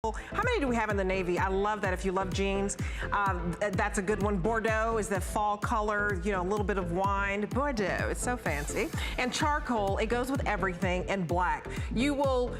How many do we have in the navy? I love that if you love jeans. That's a good one. Bordeaux is the fall color, you know, a little bit of wine. Bordeaux, it's so fancy. And charcoal, it goes with everything, and black. You will...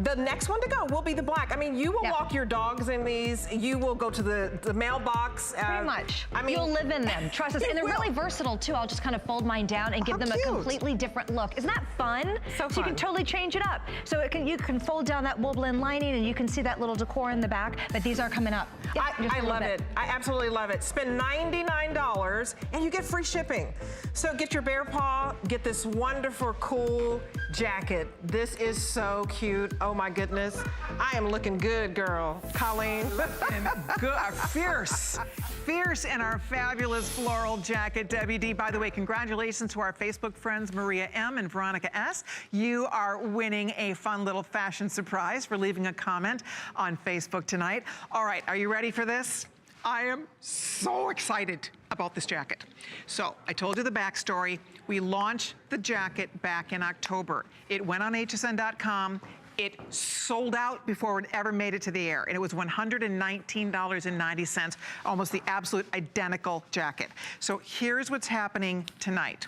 The next one to go will be the black. I mean, you will walk your dogs in these. You will go to the mailbox. Pretty much. I mean, you'll live in them. Trust us. And they're really versatile too. I'll just kind of fold mine down and give them a completely different look. Isn't that fun? So you can totally change it up. So you can fold down that wool blend lining and you can see that little decor in the back. But these are coming up. I love it. I absolutely love it. Spend $99 and you get free shipping. So get your bear paw. Get this wonderful, cool jacket. This is so cute. Oh my goodness. I am looking good, girl. Colleen. Looking good. Fierce. Fierce in our fabulous floral jacket, Debbie D. By the way, congratulations to our Facebook friends, Maria M. and Veronica S. You are winning a fun little fashion surprise for leaving a comment on Facebook tonight. All right, are you ready for this? I am so excited about this jacket. So I told you the backstory. We launched the jacket back in October. It went on hsn.com. It sold out before it ever made it to the air, and it was $119.90, almost the absolute identical jacket. So here's what's happening tonight.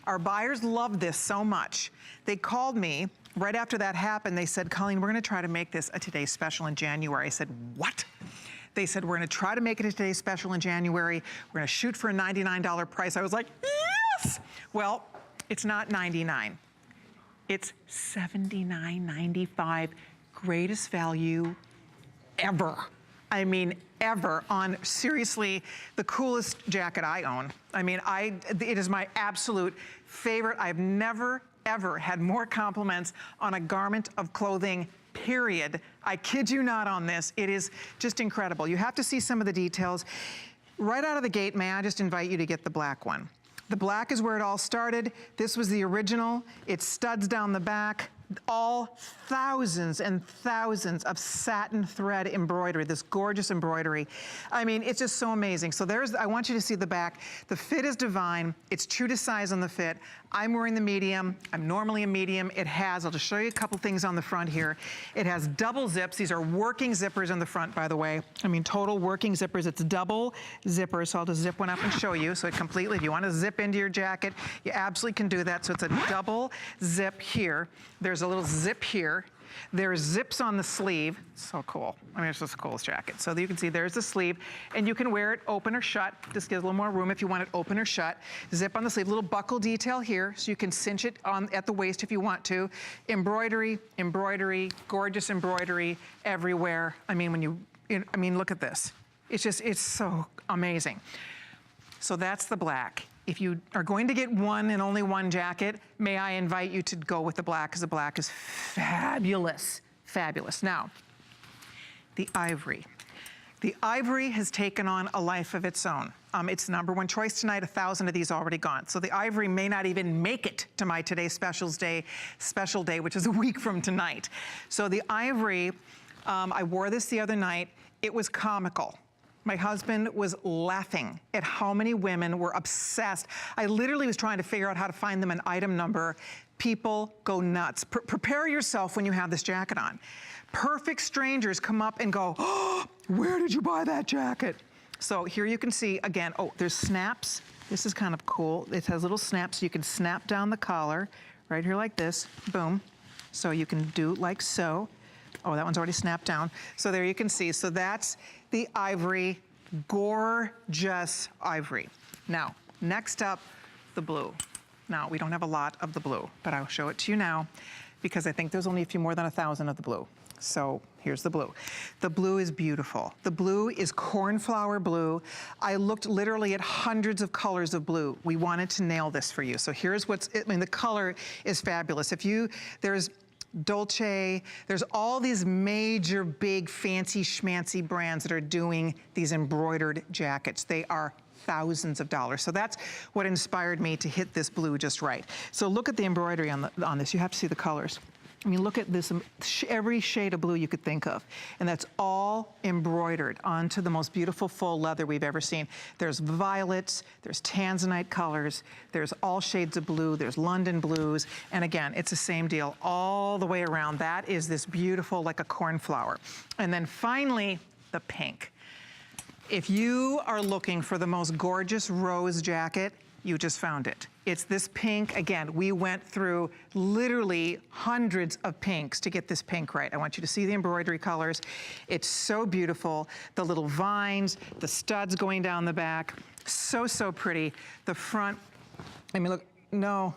Our buyers love this so much. They called me right after that happened. They said, Colleen, we're gonna try to make this a Today's Special in January. I said, what? They said, we're gonna try to make it a Today's Special in January. We're gonna shoot for a $99 price. I was like, yes! Well, it's not $99. It's $79.95, greatest value ever. I mean, ever on, seriously, the coolest jacket I own. I mean, it is my absolute favorite. I've never, ever had more compliments on a garment of clothing, period. I kid you not on this. It is just incredible. You have to see some of the details. Right out of the gate, may I just invite you to get the black one. The black is where it all started. This was the original. It studs down the back. All thousands and thousands of satin thread embroidery, this gorgeous embroidery. I mean, it's just so amazing. So I want you to see the back. The fit is divine. It's true to size on the fit. I'm wearing the medium. I'm normally a medium. It has, I'll just show you a couple things on the front here. It has double zips. These are working zippers in the front, by the way. I mean, total working zippers. It's double zippers. So I'll just zip one up and show you. So it completely, if you want to zip into your jacket, you absolutely can do that. So it's a double zip here. There's a little zip here. There's zips on the sleeve. So cool. I mean, it's just the coolest jacket. So you can see there's the sleeve, and you can wear it open or shut. Just gives a little more room if you want it open or shut. Zip on the sleeve, little buckle detail here, so you can cinch it on at the waist if you want to. Embroidery, embroidery, gorgeous embroidery everywhere. I mean, look at this. It's so amazing. So that's the black. If you are going to get one and only one jacket, may I invite you to go with the black, because the black is fabulous, fabulous. Now, the ivory. The ivory has taken on a life of its own. It's the #1 choice tonight, 1,000 of these already gone. So the ivory may not even make it to my Today's special day, which is a week from tonight. So the ivory, I wore this the other night. It was comical. My husband was laughing at how many women were obsessed. I literally was trying to figure out how to find them an item number. People go nuts. Prepare yourself when you have this jacket on. Perfect strangers come up and go, oh, where did you buy that jacket? So here you can see, again, oh, there's snaps. This is kind of cool. It has little snaps, so you can snap down the collar right here like this, boom. So you can do like so. Oh, that one's already snapped down. So there you can see. So that's the ivory, gorgeous ivory. Now, next up, the blue. Now, we don't have a lot of the blue, but I'll show it to you now because I think there's only a few more than 1,000 of the blue. So here's the blue. The blue is beautiful. The blue is cornflower blue. I looked literally at hundreds of colors of blue. We wanted to nail this for you. So here's the color is fabulous. There's Dolce, there's all these major, big, fancy, schmancy brands that are doing these embroidered jackets. They are thousands of dollars. So that's what inspired me to hit this blue just right. So look at the embroidery on this. You have to see the colors. I mean, look at this, every shade of blue you could think of. And that's all embroidered onto the most beautiful faux leather we've ever seen. There's violets, there's tanzanite colors, there's all shades of blue, there's London blues. And again, it's the same deal all the way around. That is this beautiful, like a cornflower. And then finally, the pink. If you are looking for the most gorgeous rose jacket, you just found it. It's this pink. Again, we went through literally hundreds of pinks to get this pink right. I want you to see the embroidery colors. It's so beautiful. The little vines, the studs going down the back. So, so pretty. The front, I mean, look, no.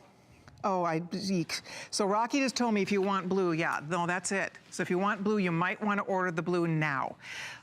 Oh, eek. So Rocky just told me if you want blue, yeah, no, that's it. So if you want blue, you might want to order the blue now.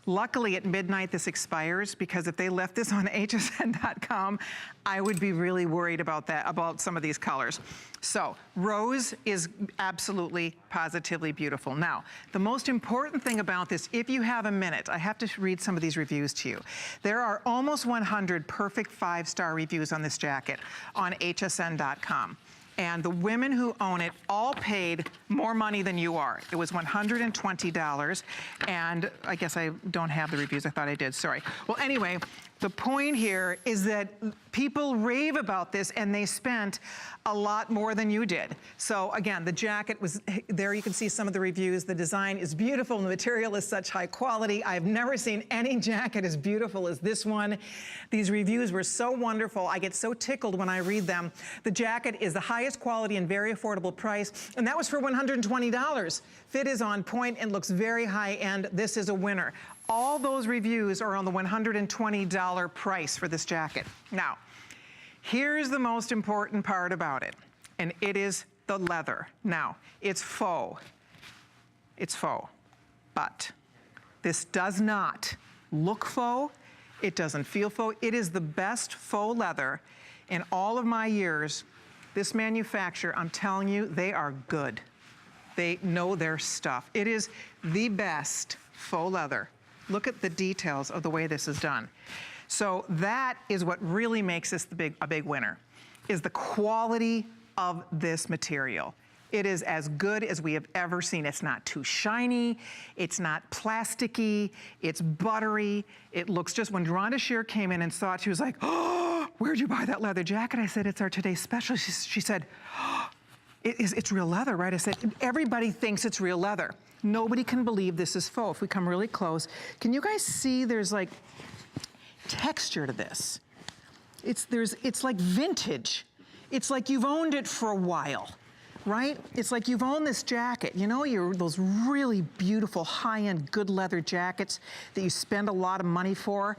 Luckily at midnight this expires, because if they left this on hsn.com, I would be really worried about that, about some of these colors. So rose is absolutely, positively beautiful. Now, the most important thing about this, if you have a minute, I have to read some of these reviews to you. There are almost 100 perfect 5-star reviews on this jacket on hsn.com. And the women who own it all paid more money than you are. It was $120, and I guess I don't have the reviews. I thought I did, sorry. Well, anyway, the point here is that people rave about this, and they spent a lot more than you did. So again, the jacket was, there you can see some of the reviews. The design is beautiful, and the material is such high quality. I've never seen any jacket as beautiful as this one. These reviews were so wonderful. I get so tickled when I read them. The jacket is the highest quality and very affordable price, and that was for $120. Fit is on point and looks very high end. This is a winner. All those reviews are on the $120 price for this jacket. Now, here's the most important part about it, and it is the leather. Now, it's faux. It's faux, but this does not look faux. It doesn't feel faux. It is the best faux leather in all of my years. This manufacturer, I'm telling you, they are good. They know their stuff. It is the best faux leather. Look at the details of the way this is done. So that is what really makes this a big winner, is the quality of this material. It is as good as we have ever seen. It's not too shiny, it's not plasticky, it's buttery. It looks just, when Rhonda Shear came in and saw it, she was like, oh, where'd you buy that leather jacket? I said, it's our today's special. She said, oh, it's real leather, right? I said, everybody thinks it's real leather. Nobody can believe this is faux. If we come really close, can you guys see there's like texture to this? It's like vintage. It's like you've owned it for a while, right? It's like you've owned this jacket. You know, those really beautiful high-end good leather jackets that you spend a lot of money for.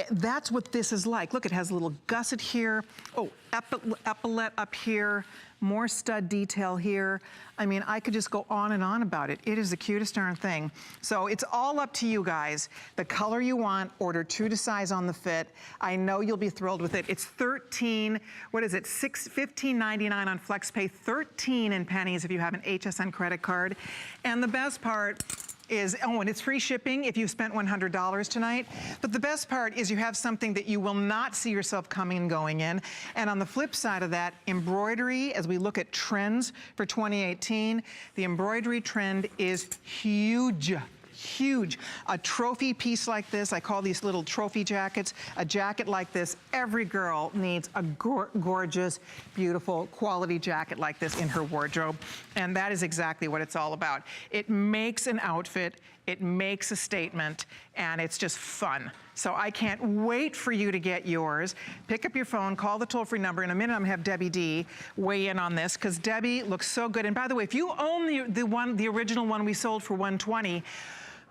That's what this is like. Look, it has a little gusset here. Oh, epaulette up here. More stud detail here. I mean, I could just go on and on about it. It is the cutest darn thing. So it's all up to you guys. The color you want, order true to size on the fit. I know you'll be thrilled with it. It's $15.99 on FlexPay, 13 in pennies if you have an HSN credit card. And the best part is, oh, and it's free shipping if you spent $100 tonight. But the best part is you have something that you will not see yourself coming and going in. And on the flip side of that, embroidery, as we look at trends for 2018, the embroidery trend is huge. Huge. A trophy piece like this, I call these little trophy jackets, a jacket like this, every girl needs a gorgeous, beautiful, quality jacket like this in her wardrobe. And that is exactly what it's all about. It makes an outfit, it makes a statement, and it's just fun. So I can't wait for you to get yours. Pick up your phone, call the toll-free number. In a minute, I'm gonna have Debbie D weigh in on this, because Debbie looks so good. And by the way, if you own the original one we sold for $120,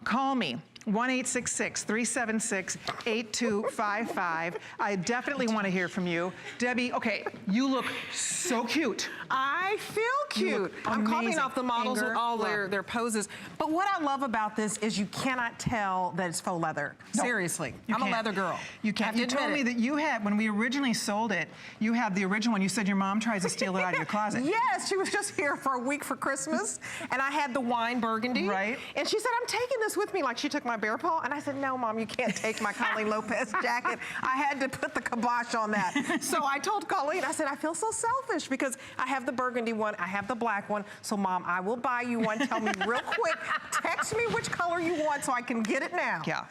call me, 1-866-376-8255. I definitely want to hear from you. Debbie, okay, you look so cute. I feel cute. I'm copying off the models with all their poses. But what I love about this is you cannot tell that it's faux leather. No, seriously, I'm a leather girl. You can't. You told me that you had, when we originally sold it, you had the original one. You said your mom tries to steal it out of your closet. Yes, she was just here for a week for Christmas, and I had the wine burgundy. Right. And she said, I'm taking this with me, like she took my bear paw? And I said, no, Mom, you can't take my Colleen Lopez jacket. I had to put the kibosh on that. So I told Colleen, I said, I feel so selfish because I have the burgundy one, I have the black one. So Mom, I will buy you one. Tell me real quick, text me which color you want so I can get it now. Yeah,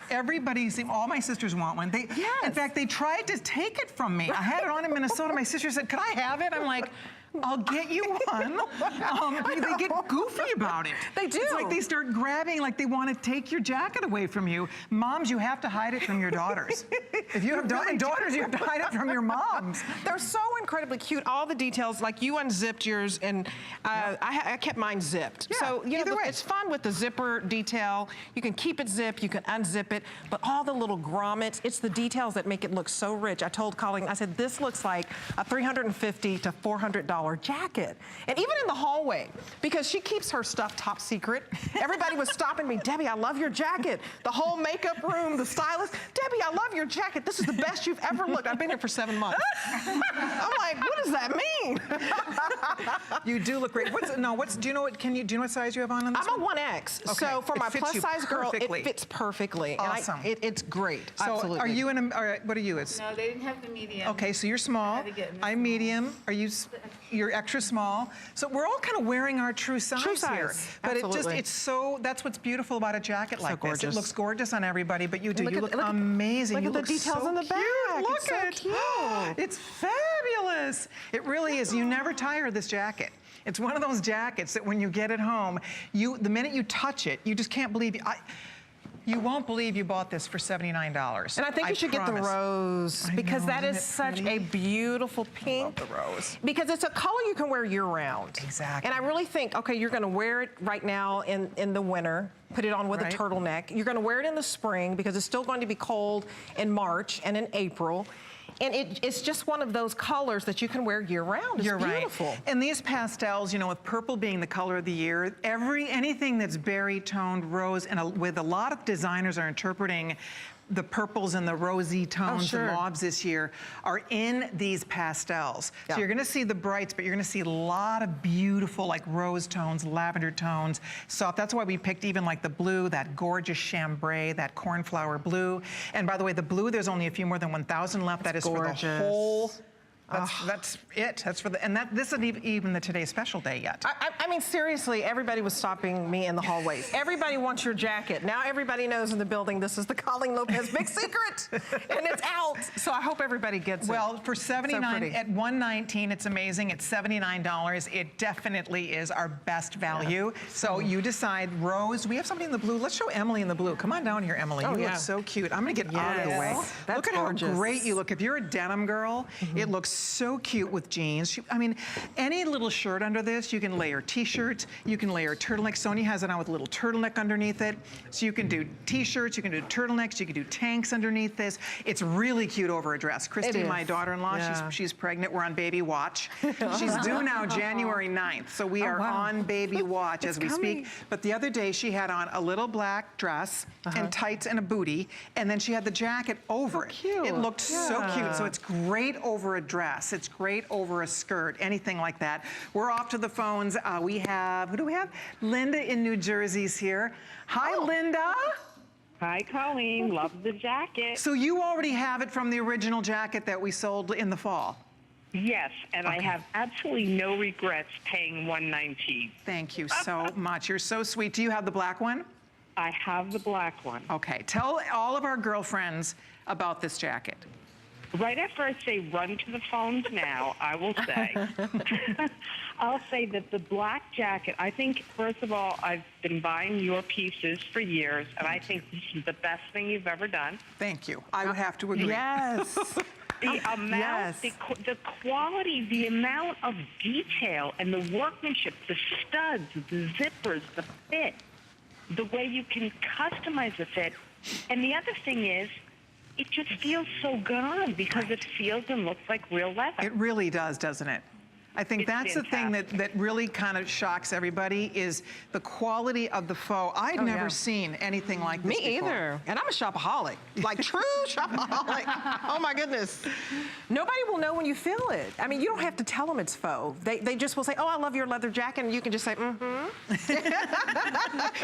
all my sisters want one. In fact, they tried to take it from me. I had it on in Minnesota. My sister said, could I have it? I'm like, I'll get you one. They get goofy about it. They do. It's like they start grabbing, like they want to take your jacket away from you. Moms, you have to hide it from your daughters. If you have daughters, you have to hide it from your moms. They're so incredibly cute. All the details, like you unzipped yours, and I kept mine zipped. Yeah, so either way. It's fun with the zipper detail. You can keep it zipped, you can unzip it, but all the little grommets, it's the details that make it look so rich. I told Colleen, I said, this looks like a $350 to $400 jacket. And even in the hallway, because she keeps her stuff top secret, everybody was stopping me, Debbie, I love your jacket. The whole makeup room, the stylist, Debbie, I love your jacket. This is the best you've ever looked. I've been here for 7 months. I'm like, what does that mean? You do look great. Do you know what size you have on this I'm one? a 1X. Okay. So for my plus size girl, it fits perfectly. Awesome. And it's great. So absolutely. are you what are you? No, they didn't have the medium. Okay, so you're small. I'm medium. You're extra small. So we're all kind of wearing our true size here. But absolutely. that's what's beautiful about a jacket like this. It looks gorgeous on everybody, but you look amazing. Look at the details in the back. Look at it. It's fabulous. It really is. You never tire of this jacket. It's one of those jackets that when you get it home, the minute you touch it, you just can't believe you won't believe you bought this for $79. And I think you should get the rose because that is such a beautiful pink. I love the rose. Because it's a color you can wear year round. Exactly. And I really think, okay, you're gonna wear it right now in the winter, put it on with a turtleneck. You're gonna wear it in the spring because it's still going to be cold in March and in April. And it's just one of those colors that you can wear year round. It's beautiful. Right. And these pastels, with purple being the color of the year, anything that's berry toned, rose, and with a lot of designers are interpreting the purples and the rosy tones, the mauves this year, are in these pastels. So you're gonna see the brights, but you're gonna see a lot of beautiful like rose tones, lavender tones, soft. That's why we picked even like the blue, that gorgeous chambray, that cornflower blue. And by the way, the blue, there's only a few more than 1,000 left. That is gorgeous. For the whole, that's it. That's for this isn't even the Today Special Day yet. I mean, seriously, everybody was stopping me in the hallways. Everybody wants your jacket. Now everybody knows in the building this is the Colleen Lopez big secret, and it's out. So I hope everybody gets it. Well, for $79 at $119, it's amazing. It's $79. It definitely is our best value. So you decide, Rose. We have somebody in the blue. Let's show Emily in the blue. Come on down here, Emily. You look so cute. I'm gonna get out of the way. Look at how great you look. If you're a denim girl, it looks so cute with jeans. I mean, any little shirt under this, you can layer t-shirts, you can layer turtlenecks. Sonia has it on with a little turtleneck underneath it. So you can do t-shirts, you can do turtlenecks, you can do tanks underneath this. It's really cute over a dress. Christy, my daughter-in-law, she's pregnant. We're on baby watch. She's due now January 9th. So we are on baby watch as we speak. But the other day she had on a little black dress and tights and a bootie, and then she had the jacket over it. It looked so cute. So it's great over a dress. It's great over a skirt, anything like that. We're off to the phones. We have, who do we have? Linda in New Jersey's here. Hi, Linda. Hi, Colleen. Love the jacket. So you already have it from the original jacket that we sold in the fall? Yes, and I have absolutely no regrets paying $119. Thank you so much. You're so sweet. Do you have the black one? I have the black one. Okay. Tell all of our girlfriends about this jacket. Right after I say run to the phones now, I will say, I'll say that the black jacket, I think, first of all, I've been buying your pieces for years, and I think this is the best thing you've ever done. Thank you. I would have to agree. Yes. The amount, the quality, the amount of detail and the workmanship, the studs, the zippers, the fit, the way you can customize the fit. And the other thing is, it just feels so good on because it feels and looks like real leather. It really does, doesn't it? I think that's the thing that really kind of shocks everybody is the quality of the faux. I've never seen anything like this before. Me either. And I'm a shopaholic, like true shopaholic. Oh my goodness. Nobody will know when you feel it. I mean, you don't have to tell them it's faux. They just will say, oh, I love your leather jacket, and you can just say, mm-hmm.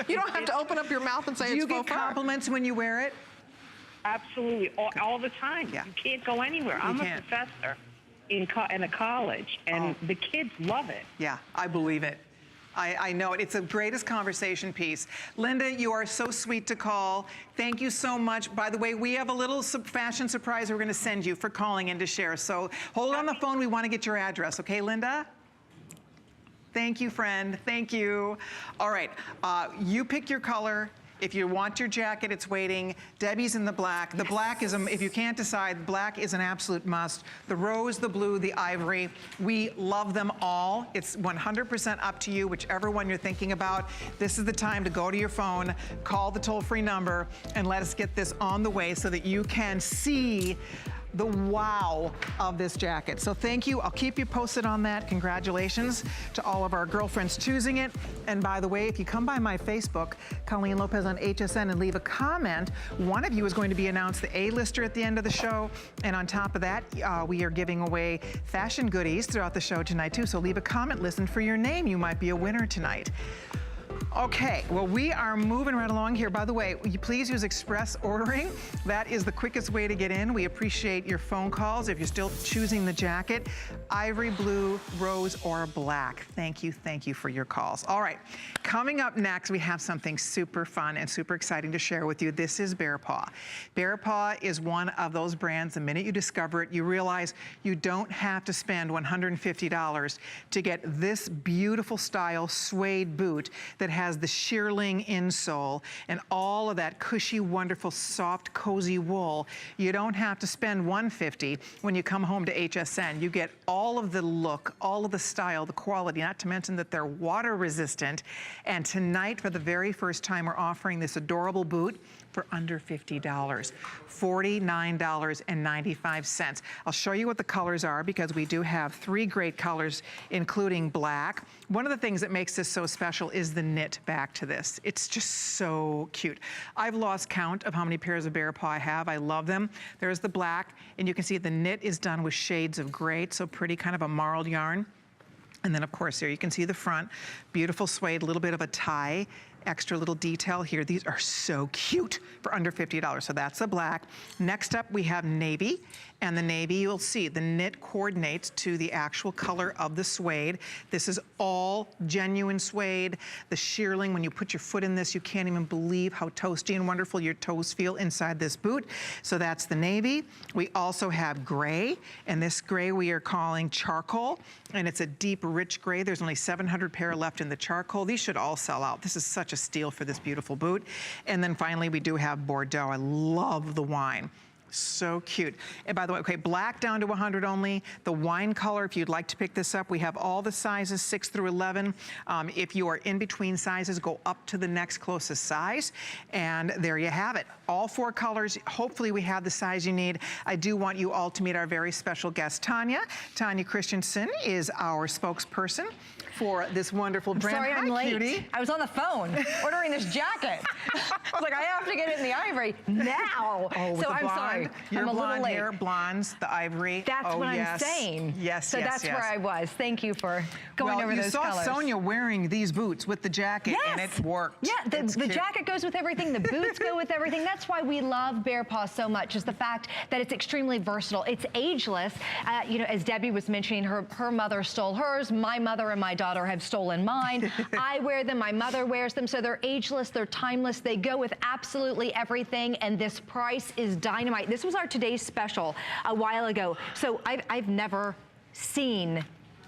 You don't have to open up your mouth and say it's faux. Do you get compliments when you wear it? Absolutely, all the time. Yeah. You can't go anywhere. I'm a professor in a college, and the kids love it. Yeah, I believe it. I know it. It's the greatest conversation piece. Linda, you are so sweet to call. Thank you so much. By the way, we have a little fashion surprise we're going to send you for calling in to share. So hold on the phone. We want to get your address. Okay, Linda? Thank you, friend. Thank you. All right. You pick your color. If you want your jacket, it's waiting. Debbie's in the black. The black is, if you can't decide, black is an absolute must. The rose, the blue, the ivory. We love them all. It's 100% up to you, whichever one you're thinking about. This is the time to go to your phone, call the toll-free number, and let us get this on the way so that you can see the wow of this jacket. So thank you. I'll keep you posted on that. Congratulations to all of our girlfriends choosing it. And by the way, if you come by my Facebook, Colleen Lopez on HSN, and leave a comment, one of you is going to be announced the A-lister at the end of the show. And on top of that, we are giving away fashion goodies throughout the show tonight too. So leave a comment, listen for your name. You might be a winner tonight. Okay, well, we are moving right along here. By the way, will you please use express ordering? That is the quickest way to get in. We appreciate your phone calls if you're still choosing the jacket. Ivory, blue, rose, or black. Thank you for your calls. All right, coming up next, we have something super fun and super exciting to share with you. This is Bear Paw. Bear Paw is one of those brands, the minute you discover it, you realize you don't have to spend $150 to get this beautiful style suede boot that has the shearling insole and all of that cushy, wonderful, soft, cozy wool. You don't have to spend $150 when you come home to HSN. You get all of the look, all of the style, the quality, not to mention that they're water resistant. And tonight, for the very first time, we're offering this adorable boot for under $50, $49.95. I'll show you what the colors are because we do have 3 great colors, including black. One of the things that makes this so special is the knit back to this. It's just so cute. I've lost count of how many pairs of Bear Paw I have. I love them. There's the black, and you can see the knit is done with shades of gray. It's so pretty, kind of a marled yarn. And then, of course, there you can see the front. Beautiful suede, a little bit of a tie. Extra little detail here. These are so cute for under $50. So that's the black. Next up, we have navy. And the navy, you'll see the knit coordinates to the actual color of the suede. This is all genuine suede. The shearling, when you put your foot in this, you can't even believe how toasty and wonderful your toes feel inside this boot. So that's the navy. We also have gray, and this gray we are calling charcoal, and it's a deep, rich gray. There's only 700 pair left in the charcoal. These should all sell out. This is such a steal for this beautiful boot. And then finally, we do have Bordeaux. I love the wine. So cute. And by the way, okay, black down to 100 only. The wine color, if you'd like to pick this up, we have all the sizes 6 through 11. If you are in between sizes, go up to the next closest size. And there you have it. All 4 colors. Hopefully we have the size you need. I do want you all to meet our very special guest, Tanya. Tanya Christensen is our spokesperson for this wonderful brand. Sorry, I'm late. Cutie. I was on the phone ordering this jacket. I was like, I have to get it in the ivory now. Oh, so I'm sorry. Your I'm a blonde little late. hair, blondes, the ivory. That's what I'm saying. Yes, so that's where I was. Thank you for going over those colors. You saw Sonia wearing these boots with the jacket, and it worked. Yeah, the jacket goes with everything. The boots go with everything. That's why we love Bear Paw so much, is the fact that it's extremely versatile. It's ageless. You know, as Debbie was mentioning, her mother stole hers. My mother and my daughter have stolen mine. I wear them. My mother wears them. So they're ageless. They're timeless. They go with absolutely everything. And this price is dynamite. This was our today's special a while ago. So I've never seen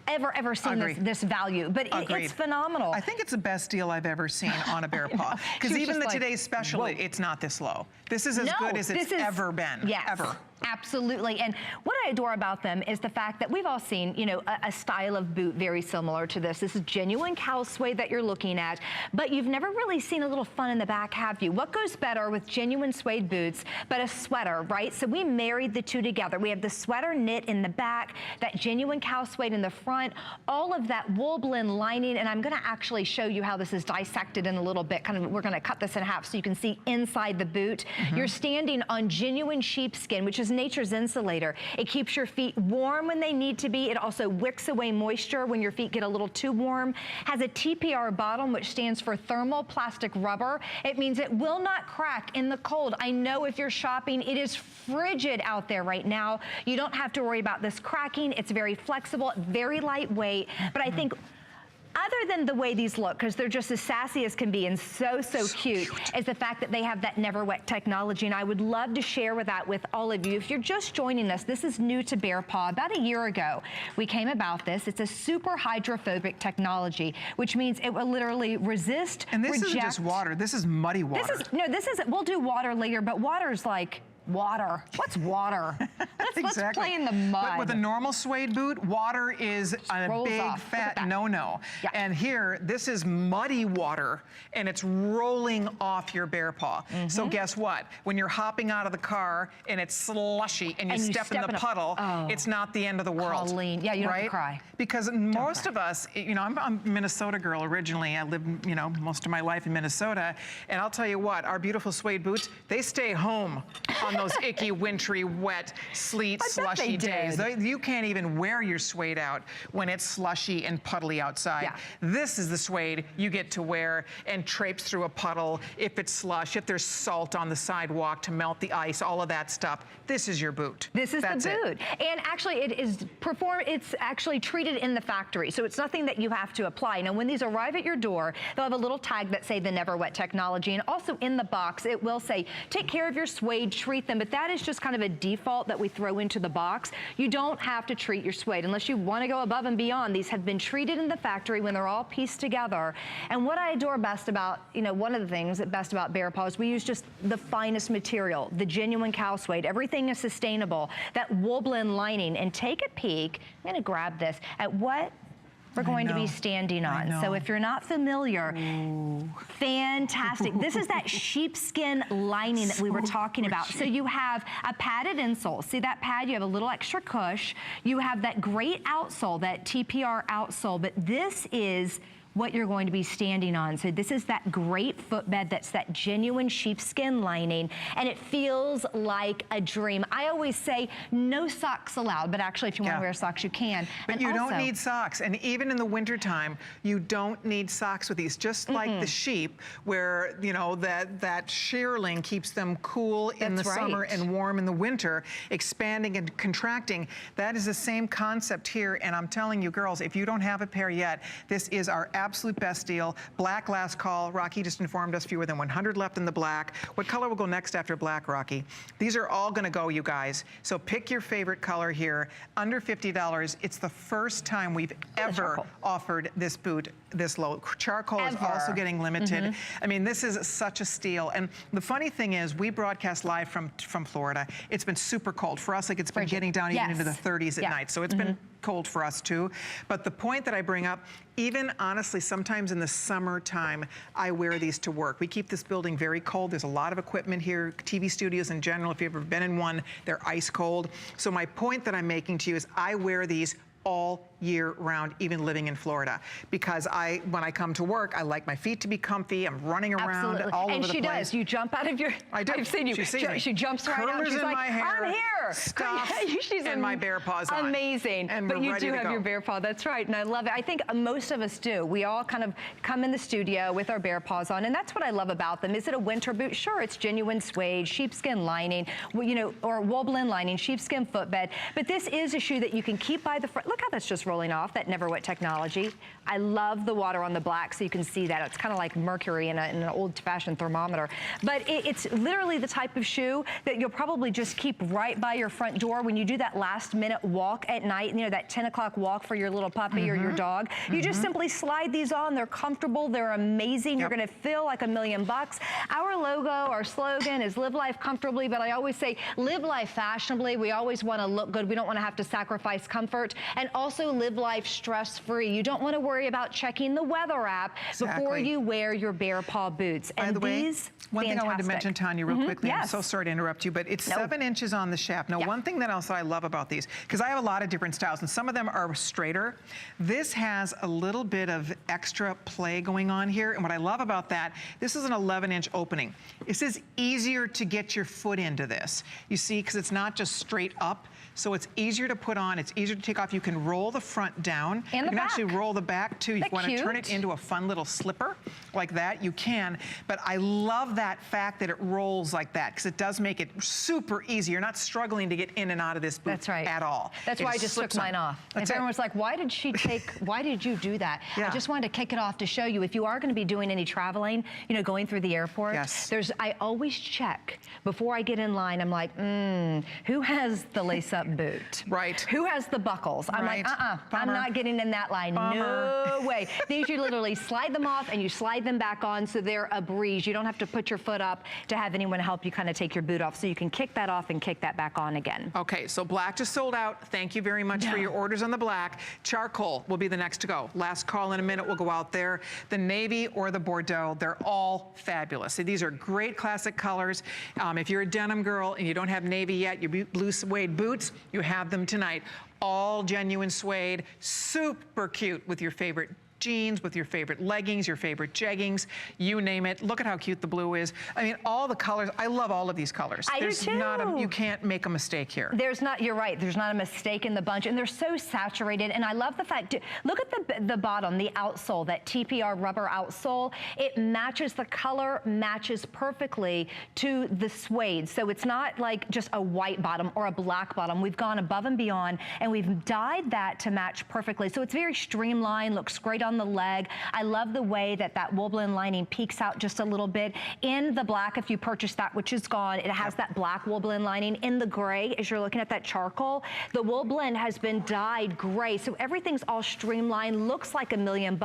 ever seen this value, but it's phenomenal. I think it's the best deal I've ever seen on a Bear Paw, because even the today's special, it's not this low. This is as good as it's ever been, ever. Absolutely, and what I adore about them is the fact that we've all seen, you know, a style of boot very similar to this. This is genuine cow suede that you're looking at, but you've never really seen a little fun in the back, have you? What goes better with genuine suede boots but a sweater, right? So we married the two together. We have the sweater knit in the back, that genuine cow suede in the front, all of that wool blend lining, and I'm gonna actually show you how this is dissected in a little bit. Kind of, we're gonna cut this in half so you can see inside the boot. You're standing on genuine sheepskin, which is nature's insulator. It keeps your feet warm when they need to be. It also wicks away moisture when your feet get a little too warm. Has a TPR bottom, which stands for thermal plastic rubber. It means it will not crack in the cold. I know if you're shopping, it is frigid out there right now. You don't have to worry about this cracking. It's very flexible, very lightweight, but I think other than the way these look, because they're just as sassy as can be and so cute, is the fact that they have that never wet technology. And I would love to share that with all of you. If you're just joining us, this is new to Bear Paw. About a year ago, we came about this. It's a super hydrophobic technology, which means it will literally resist, and this isn't just water, this is muddy water. This isn't, we'll do water later, but water's like, water. What's water? Let's play in the mud. But with a normal suede boot, water is a big fat no-no. Yeah. And here, this is muddy water, and it's rolling off your Bear Paw. So guess what? When you're hopping out of the car and it's slushy and you step in the puddle, it's not the end of the world. Colleen, yeah, you don't have to cry. Because most of us, you know, I'm a Minnesota girl originally. I lived, you know, most of my life in Minnesota. And I'll tell you what, our beautiful suede boots, they stay home on those icky, wintry, wet, sleet, slushy days. You can't even wear your suede out when it's slushy and puddly outside. Yeah. This is the suede you get to wear and traipse through a puddle if it's slush, if there's salt on the sidewalk to melt the ice, all of that stuff. This is your boot. This is the boot. And actually it's actually treated in the factory, so it's nothing that you have to apply. Now when these arrive at your door, they'll have a little tag that say the Never Wet technology, and also in the box it will say, take care of your suede, treat them, but that is just kind of a default that we throw into the box. You don't have to treat your suede unless you want to go above and beyond. These have been treated in the factory when they're all pieced together. And what I adore best about, you know, one of the things that best about Bear Paw is we use just the finest material, the genuine cow suede. Everything is sustainable. That wool blend lining. And take a peek, I'm gonna grab this, at what we're going to be standing on. So if you're not familiar, fantastic. This is that sheepskin lining that we were talking about. So you have a padded insole. See that pad? You have a little extra cush. You have that great outsole, that TPR outsole, but this is what you're going to be standing on. So this is that great footbed that's that genuine sheepskin lining, and it feels like a dream. I always say no socks allowed, but actually if you want to wear socks, you can. But you don't need socks, and even in the wintertime, you don't need socks with these. Just like the sheep, where, you know, that shearling keeps them cool in the summer and warm in the winter, expanding and contracting. That is the same concept here, and I'm telling you girls, if you don't have a pair yet, this is our absolute best deal. Black last call. Rocky just informed us fewer than 100 left in the black. What color will go next after black, Rocky? These are all gonna go, you guys. So pick your favorite color here. Under $50. It's the first time we've ever offered this boot this low. Charcoal is also getting limited. I mean, this is such a steal. And the funny thing is, we broadcast live from Florida. It's been super cold for us. Like, it's been getting down even into the 30s at night. So it's been cold for us too. But the point that I bring up, even honestly, sometimes in the summertime, I wear these to work. We keep this building very cold. There's a lot of equipment here, TV studios in general. If you've ever been in one, they're ice cold. So my point that I'm making to you is I wear these all year round, even living in Florida. Because when I come to work, I like my feet to be comfy. I'm running around all over the place. And she does. You jump out of your... I do. I've seen you. She jumps right out. She's in like, my hair, I'm here. Stuff, and my Bear Paws on. Amazing. And but you do have your Bear Paw. That's right. And I love it. I think most of us do. We all kind of come in the studio with our Bear Paws on. And that's what I love about them. Is it a winter boot? Sure, it's genuine suede, sheepskin lining, you know, or wool blend lining, sheepskin footbed. But this is a shoe that you can keep by the front. look how that's just rolling off, that never wet technology. I love the water on the black, so you can see that. It's kind of like mercury in an old-fashioned thermometer. But it's literally the type of shoe that you'll probably just keep right by your front door when you do that last-minute walk at night, you know, that 10 o'clock walk for your little puppy or your dog. You just simply slide these on. They're comfortable. They're amazing. You're going to feel like $1 million. Our logo, our slogan is live life comfortably, but I always say live life fashionably. We always want to look good. We don't want to have to sacrifice comfort, and also live life stress-free. You don't want to worry about checking the weather app before you wear your bare paw boots. By the way, one thing I wanted to mention, Tanya, real quickly. Yes. I'm so sorry to interrupt you, but it's 7 inches on the shaft. Now, one thing that else I love about these, because I have a lot of different styles, and some of them are straighter. This has a little bit of extra play going on here, and what I love about that, this is an 11-inch opening. This is easier to get your foot into this. You see, because it's not just straight up. So it's easier to put on, it's easier to take off. You can roll the front down. And you can actually roll the back too. If you want to turn it cute? into a fun little slipper like that, you can. But I love that fact that it rolls like that, because it does make it super easy. You're not struggling to get in and out of this boot at all. That's why I just took mine off. If everyone was like, why did you do that? I just wanted to kick it off to show you, if you are going to be doing any traveling, you know, going through the airport, I always check before I get in line. I'm like, who has the lace-up boot? Right. Who has the buckles? I'm like, I'm not getting in that line. No way. These, you literally slide them off and you slide them back on, so they're a breeze. You don't have to put your foot up to have anyone help you kind of take your boot off, so you can kick that off and kick that back on again. Okay, so black just sold out. Thank you very much for your orders on the black. Charcoal will be the next to go. Last call in a minute, we'll go out there. The navy or the Bordeaux, they're all fabulous. So these are great classic colors. If you're a denim girl and you don't have navy yet, your blue suede boots, you have them tonight. All genuine suede, super cute with your favorite jeans, with your favorite leggings, your favorite jeggings, you name it. Look at how cute the blue is. I mean, all the colors. I love all of these colors. I do too. You can't make a mistake here. You're right, there's not a mistake in the bunch, and they're so saturated, and I love the fact, look at the bottom, the outsole, that TPR rubber outsole. It matches, the color matches perfectly to the suede, so it's not like just a white bottom or a black bottom. We've gone above and beyond, and we've dyed that to match perfectly, so it's very streamlined, looks great on the leg. I love the way that wool blend lining peeks out just a little bit. In the black, if you purchase that, which is gone, it has that black wool blend lining. In the gray, as you're looking at that charcoal, the wool blend has been dyed gray, so everything's all streamlined, looks like $1 million.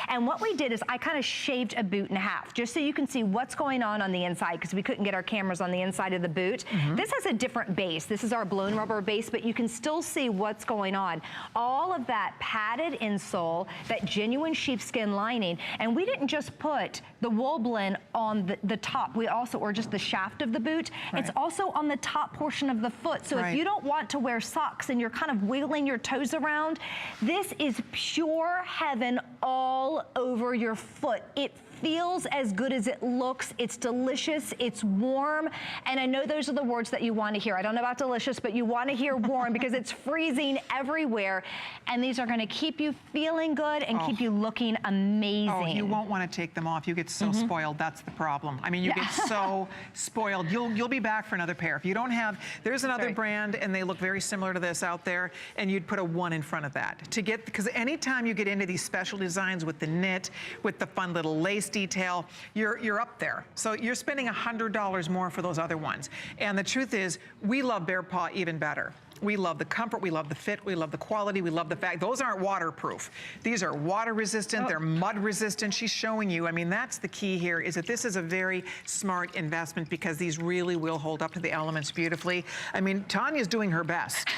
And what we did is I kind of shaved a boot in half, just so you can see what's going on the inside, because we couldn't get our cameras on the inside of the boot. This has a different base. This is our blown rubber base, but you can still see what's going on. All of that padded insole, that genuine sheepskin lining, and we didn't just put the wool blend on the top, we also, or just the shaft of the boot, it's also on the top portion of the foot. So if you don't want to wear socks and you're kind of wiggling your toes around, this is pure heaven all over your foot. It feels as good as it looks. It's delicious, it's warm, and I know those are the words that you want to hear. I don't know about delicious, but you want to hear warm, because it's freezing everywhere, and these are going to keep you feeling good and keep you looking amazing. Oh, you won't want to take them off. You get so spoiled. That's the problem. I mean, you get so spoiled. You'll be back for another pair. If you don't have, there's another brand, and they look very similar to this out there, and you'd put a 1 in front of that to get, because anytime you get into these special designs with the knit, with the fun little lace detail, you're up there. So you're spending $100 more for those other ones. And the truth is, we love Bare Paw even better. We love the comfort, we love the fit, we love the quality, we love the fact, those aren't waterproof. These are water resistant, they're mud resistant. She's showing you, I mean, that's the key here, is that this is a very smart investment, because these really will hold up to the elements beautifully. I mean, Tanya's doing her best.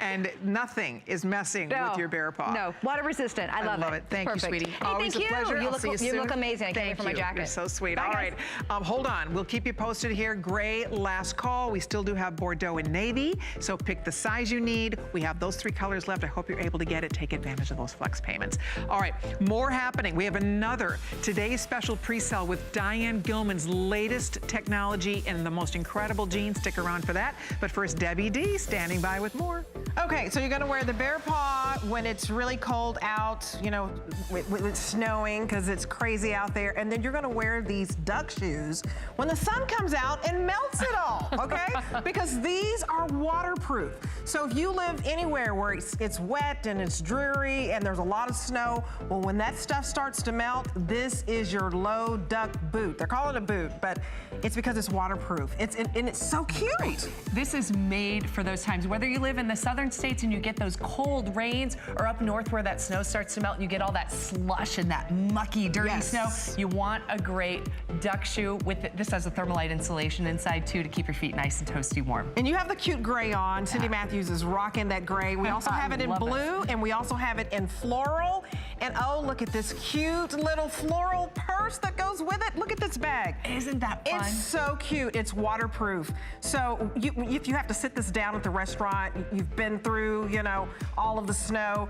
And nothing is messing with your Bare Paw. No, water resistant. I love it. Thank you, sweetie. Hey, Always thank a pleasure. You I'll see you soon. You look amazing. I can't wait for my jacket. You're so sweet. Bye, all right, hold on. We'll keep you posted here. Gray, last call. We still do have Bordeaux and navy, so pick the size you need. We have those 3 colors left. I hope you're able to get it. Take advantage of those flex payments. All right, more happening. We have another today's special pre-sale with Diane Gilman's latest technology and the most incredible jeans. Stick around for that. But first, Debbie D standing by with more. Okay, so you're gonna wear the bare paw when it's really cold out, you know, when it's snowing, because it's crazy out there, and then you're gonna wear these duck shoes when the sun comes out and melts it all, okay? Because these are waterproof. So if you live anywhere where it's wet and it's dreary and there's a lot of snow, well, when that stuff starts to melt, this is your low duck boot. They're calling it a boot, but it's because it's waterproof. And it's so cute. Right. This is made for those times, whether you live in the southern states and you get those cold rains, or up north where that snow starts to melt and you get all that slush and that mucky, dirty snow. You want a great duck shoe with this has a thermalite insulation inside too to keep your feet nice and toasty warm. And you have the cute gray on. Cindy Matthews is rocking that gray. We also have it in blue, and we also have it in floral. And oh, look at this cute little floral purse that goes with it. Look at this bag. Isn't that fun? It's so cute. It's waterproof. So if you have to sit this down at the restaurant, you've been through, you know, all of the snow,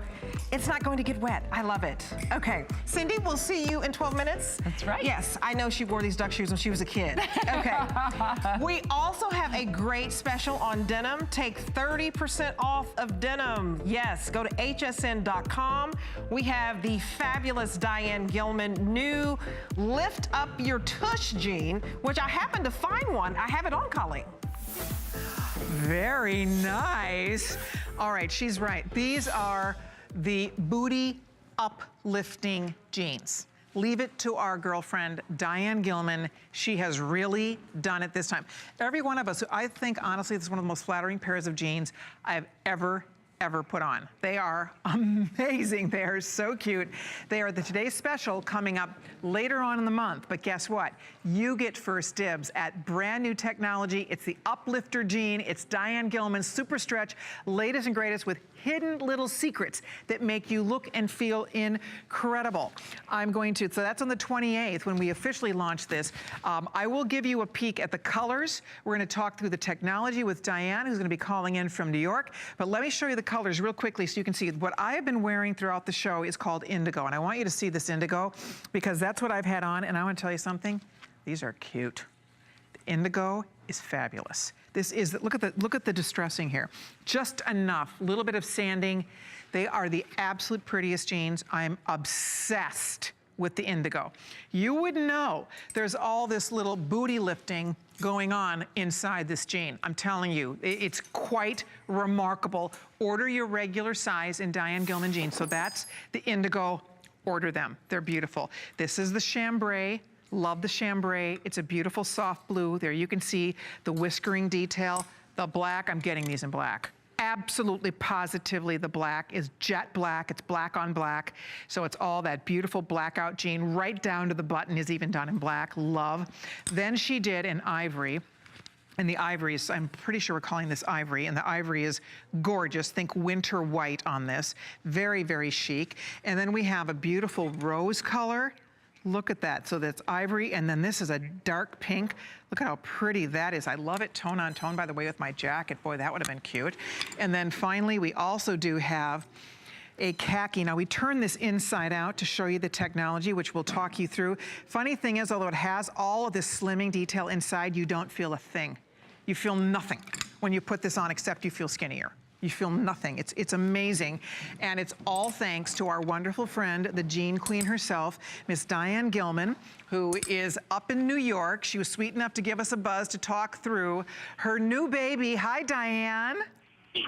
it's not going to get wet. I love it. Okay, Cindy, we'll see you in 12 minutes. That's right. Yes, I know she wore these duck shoes when she was a kid. Okay. We also have a great special on denim. Take 30% off of denim. Yes, go to hsn.com. We have the fabulous Diane Gilman new Lift Up Your Tush jean, which I happen to find one. I have it on, Colleen. Very nice. All right, she's right. These are the booty uplifting jeans. Leave it to our girlfriend, Diane Gilman. She has really done it this time. Every one of us, I think, honestly, this is one of the most flattering pairs of jeans I've ever put on. They are amazing. They are so cute. They are the today's special coming up later on in the month. But guess what? You get first dibs at brand new technology. It's the Uplifter jean. It's Diane Gilman's super stretch, latest and greatest with hidden little secrets that make you look and feel incredible. So that's on the 28th when we officially launch this. I will give you a peek at the colors. We're gonna talk through the technology with Diane, who's gonna be calling in from New York. But let me show you the colors real quickly so you can see. What I have been wearing throughout the show is called Indigo, and I want you to see this Indigo because that's what I've had on, and I want to tell you something. These are cute. The Indigo is fabulous. This is, look at the distressing here. Just enough, a little bit of sanding. They are the absolute prettiest jeans. I'm obsessed with the Indigo. You would know there's all this little booty lifting going on inside this jean. I'm telling you, it's quite remarkable. Order your regular size in Diane Gilman jeans. So that's the Indigo, order them. They're beautiful. This is the chambray. Love the chambray. It's a beautiful soft blue. There you can see the whiskering detail. The black, I'm getting these in black. Absolutely, positively, the black is jet black. It's black on black. So it's all that beautiful blackout jean. Right down to the button is even done in black. Love. Then she did an ivory. And the ivory is, I'm pretty sure we're calling this ivory, and the ivory is gorgeous. Think winter white on this. Very, very chic. And then we have a beautiful rose color. Look at that. So that's ivory, and then this is a dark pink. Look at how pretty that is. I love it tone on tone, by the way, with my jacket. Boy, that would have been cute. And then finally, we also do have a khaki. Now, we turn this inside out to show you the technology, which we'll talk you through. Funny thing is, although it has all of this slimming detail inside, you don't feel a thing. You feel nothing when you put this on, except you feel skinnier. You feel nothing. It's amazing. And it's all thanks to our wonderful friend, the jean queen herself, Miss Diane Gilman, who is up in New York. She was sweet enough to give us a buzz to talk through her new baby. Hi, Diane.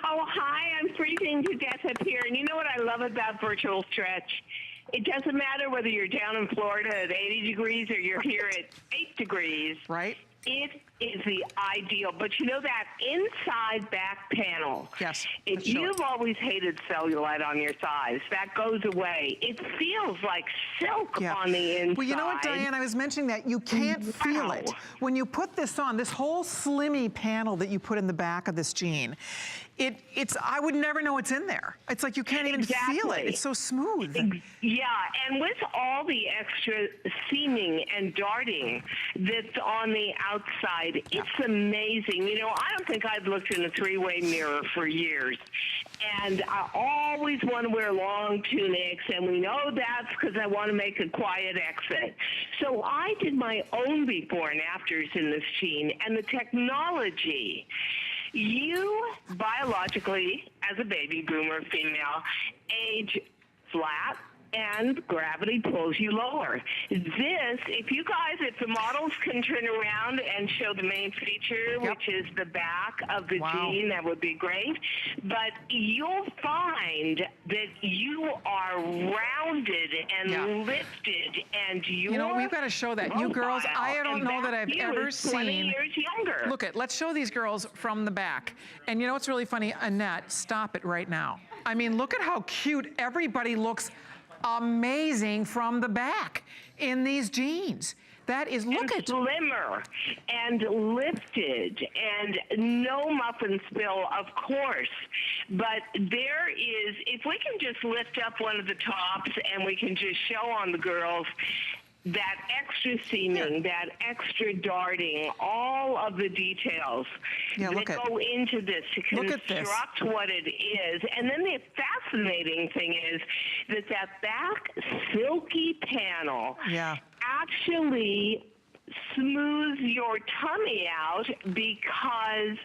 Oh, hi. I'm freezing to death up here. And you know what I love about virtual stretch? It doesn't matter whether you're down in Florida at 80 degrees or you're here at 8 degrees. Right. It is the ideal, but you know that inside back panel. Yes. If you've always hated cellulite on your thighs, that goes away. It feels like silk on the inside. Well, you know what, Diane, I was mentioning that you can't feel it. When you put this on, this whole slimmy panel that you put in the back of this jean, I would never know it's in there. It's like you can't even feel it. It's so smooth. Yeah, and with all the extra seaming and darting that's on the outside, it's amazing. You know, I don't think I've looked in a three-way mirror for years. And I always want to wear long tunics, and we know that's because I want to make a quiet exit. So I did my own before and afters in this jean, and the technology, You biologically, as a baby boomer female, age flat, and gravity pulls you lower. This, if the models can turn around and show the main feature, which is the back of the jean, that would be great. But you'll find that you are rounded and lifted, and you know, we've got to show that. You girls, I don't know that I've ever seen. 20 years younger. Look let's show these girls from the back. And you know what's really funny? Annette, stop it right now. I mean, look at how cute everybody looks. Amazing from the back in these jeans. That is, look at slimmer and lifted and no muffin spill, of course. But there is, if we can just lift up one of the tops and we can just show on the girls that extra seaming, that extra darting, all of the details that go into this to construct what it is. And then the fascinating thing is that back silky panel actually smooths your tummy out because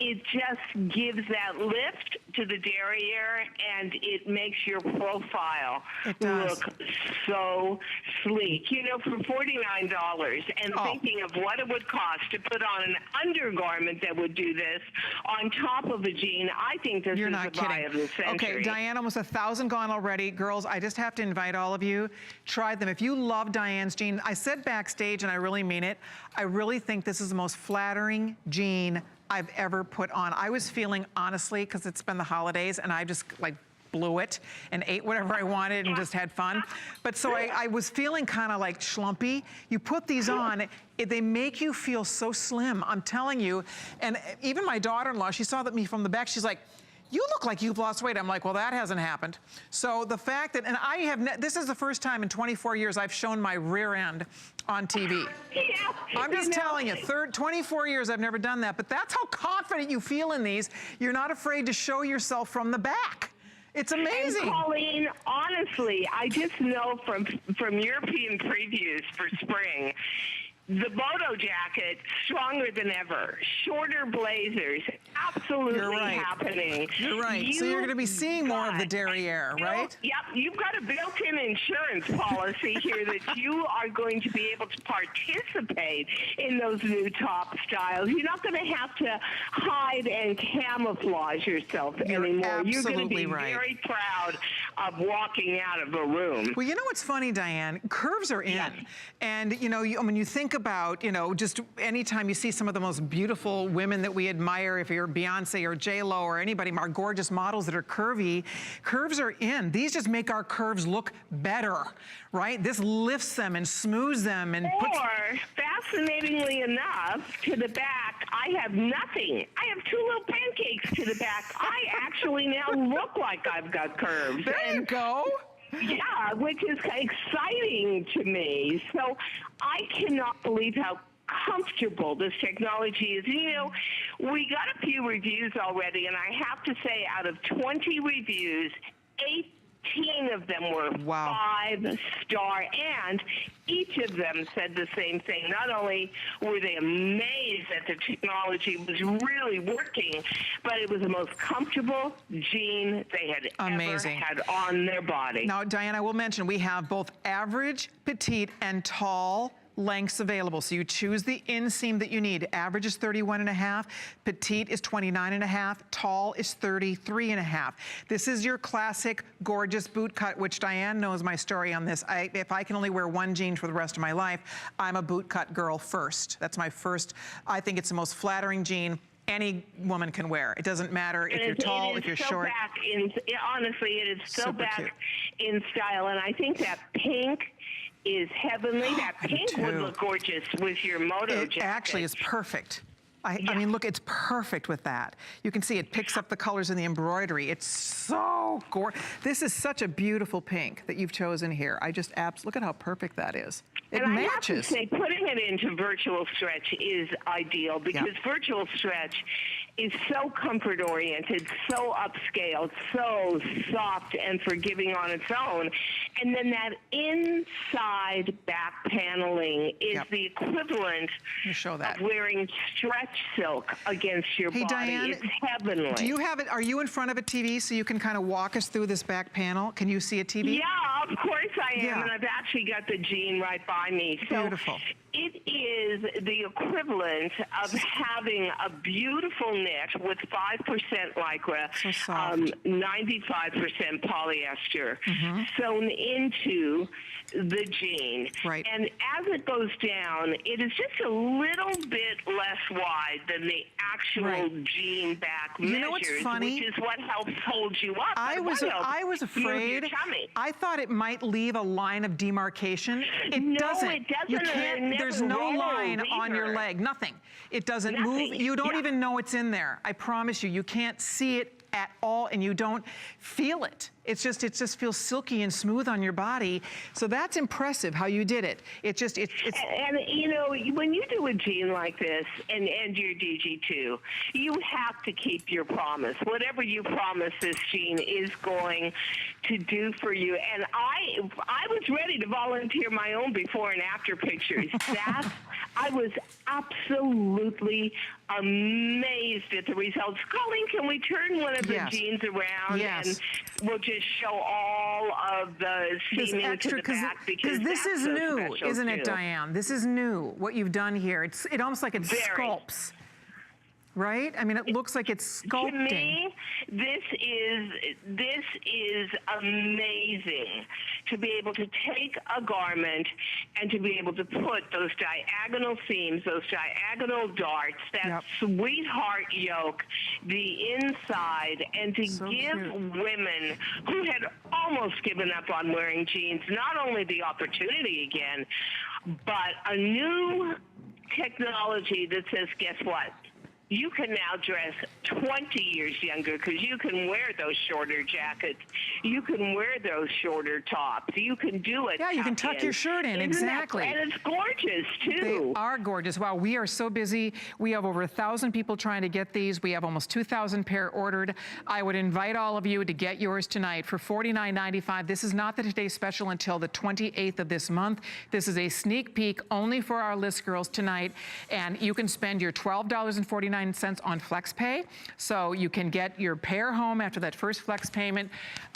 it just gives that lift to the derriere, and it makes your profile look so sleek. You know, for $49, and thinking of what it would cost to put on an undergarment that would do this on top of a jean, I think this is the buy of the century. Okay, Diane, almost 1,000 gone already. Girls, I just have to invite all of you. Try them. If you love Diane's jean, I said backstage, and I really mean it, I really think this is the most flattering jean I've ever put on. I was feeling, honestly, because it's been the holidays, and I just like blew it and ate whatever I wanted and just had fun. But so I was feeling kind of like schlumpy. You put these on, they make you feel so slim, I'm telling you. And even my daughter-in-law, she saw me from the back, she's like, you look like you've lost weight. I'm like, well, that hasn't happened. So the fact that, and I have, this is the first time in 24 years I've shown my rear end on TV. I'm just telling you, 24 years I've never done that, but that's how confident you feel in these. You're not afraid to show yourself from the back. It's amazing. And Colleen, honestly, I just know from European previews for spring, the Bordeaux jacket, stronger than ever. Shorter blazers, absolutely happening. You're right. So you're going to be seeing more of the derriere, right? Yep. You've got a built-in insurance policy here that you are going to be able to participate in those new top styles. You're not going to have to hide and camouflage yourself anymore. You're going to be very proud of walking out of a room. Well, you know what's funny, Diane? Curves are in. And, you know, when you think about, you know, just anytime you see some of the most beautiful women that we admire, if you're Beyonce or J-Lo or anybody, our gorgeous models that are curvy, curves are in. These just make our curves look better, right? This lifts them and smooths them and fascinatingly enough, to the back, I have nothing. I have two little pancakes to the back. I actually now look like I've got curves. There you go. Yeah, which is exciting to me. So I cannot believe how comfortable this technology is. You know, we got a few reviews already, and I have to say, out of 20 reviews, 18 of them were 5-star, and each of them said the same thing. Not only were they amazed that the technology was really working, but it was the most comfortable jean they had ever had on their body. Now, Diane, I will mention we have both average, petite, and tall lengths available. So you choose the inseam that you need. Average is 31.5, petite is 29.5, tall is 33.5. This is your classic gorgeous boot cut, which Diane knows my story on this. If I can only wear one jean for the rest of my life, I'm a boot cut girl first. That's my first. I think it's the most flattering jean any woman can wear. It doesn't matter if you're tall, if you're short. Honestly, it is so back in style, and I think that pink is heavenly. That pink would look gorgeous with your moto jacket. It actually is perfect. I mean, look, it's perfect with that. You can see it picks up the colors in the embroidery. It's so gorgeous. This is such a beautiful pink that you've chosen here. I just look at how perfect that is. It matches. I have to say, putting it into virtual stretch is ideal because virtual stretch is so comfort-oriented, so upscale, so soft and forgiving on its own. And then that inside back paneling is the equivalent of wearing stretch silk against your body. Diane, it's heavenly. Do you have it? Are you in front of a TV so you can kind of walk us through this back panel? Can you see a TV? Yeah, of course I am, and I've actually got the jean right by me. So beautiful. It is the equivalent of having a beautiful knit with 5% lycra, so soft. 95% polyester, sewn into the jean. Right. And as it goes down, it is just a little bit less wide than the actual jean back measures, know what's funny? which is what helps hold you up. I was afraid. I thought it might leave a line of demarcation. It doesn't. It doesn't. You can't. There's no line on your leg. Nothing. It doesn't move. You don't even know it's in there. I promise you. You can't see it at all, and you don't feel it. It just feels silky and smooth on your body. So that's impressive how you did it. It's and you know, when you do a jean like this and your DG2, you have to keep your promise. Whatever you promise this jean is going to do for you. And I was ready to volunteer my own before and after pictures. I was absolutely amazed at the results. Colleen, can we turn one of the jeans around and we'll just show all of the seaming to the back, because this is new, isn't it, Diane? This is new, what you've done here. It almost like it sculpts. Right? I mean, it looks like it's sculpting. To me, this is amazing, to be able to take a garment and to be able to put those diagonal seams, those diagonal darts, that sweetheart yoke, the inside, and to give women who had almost given up on wearing jeans not only the opportunity again, but a new technology that says, guess what? You can now dress 20 years younger, because you can wear those shorter jackets. You can wear those shorter tops. You can do it. Yeah, you can tuck your shirt in. Exactly. And it's gorgeous, too. They are gorgeous. Wow, we are so busy. We have over 1,000 people trying to get these. We have almost 2,000 pair ordered. I would invite all of you to get yours tonight for $49.95. This is not the Today Special until the 28th of this month. This is a sneak peek only for our list girls tonight. And you can spend your $12.49 on FlexPay, so you can get your pair home after that first flex payment.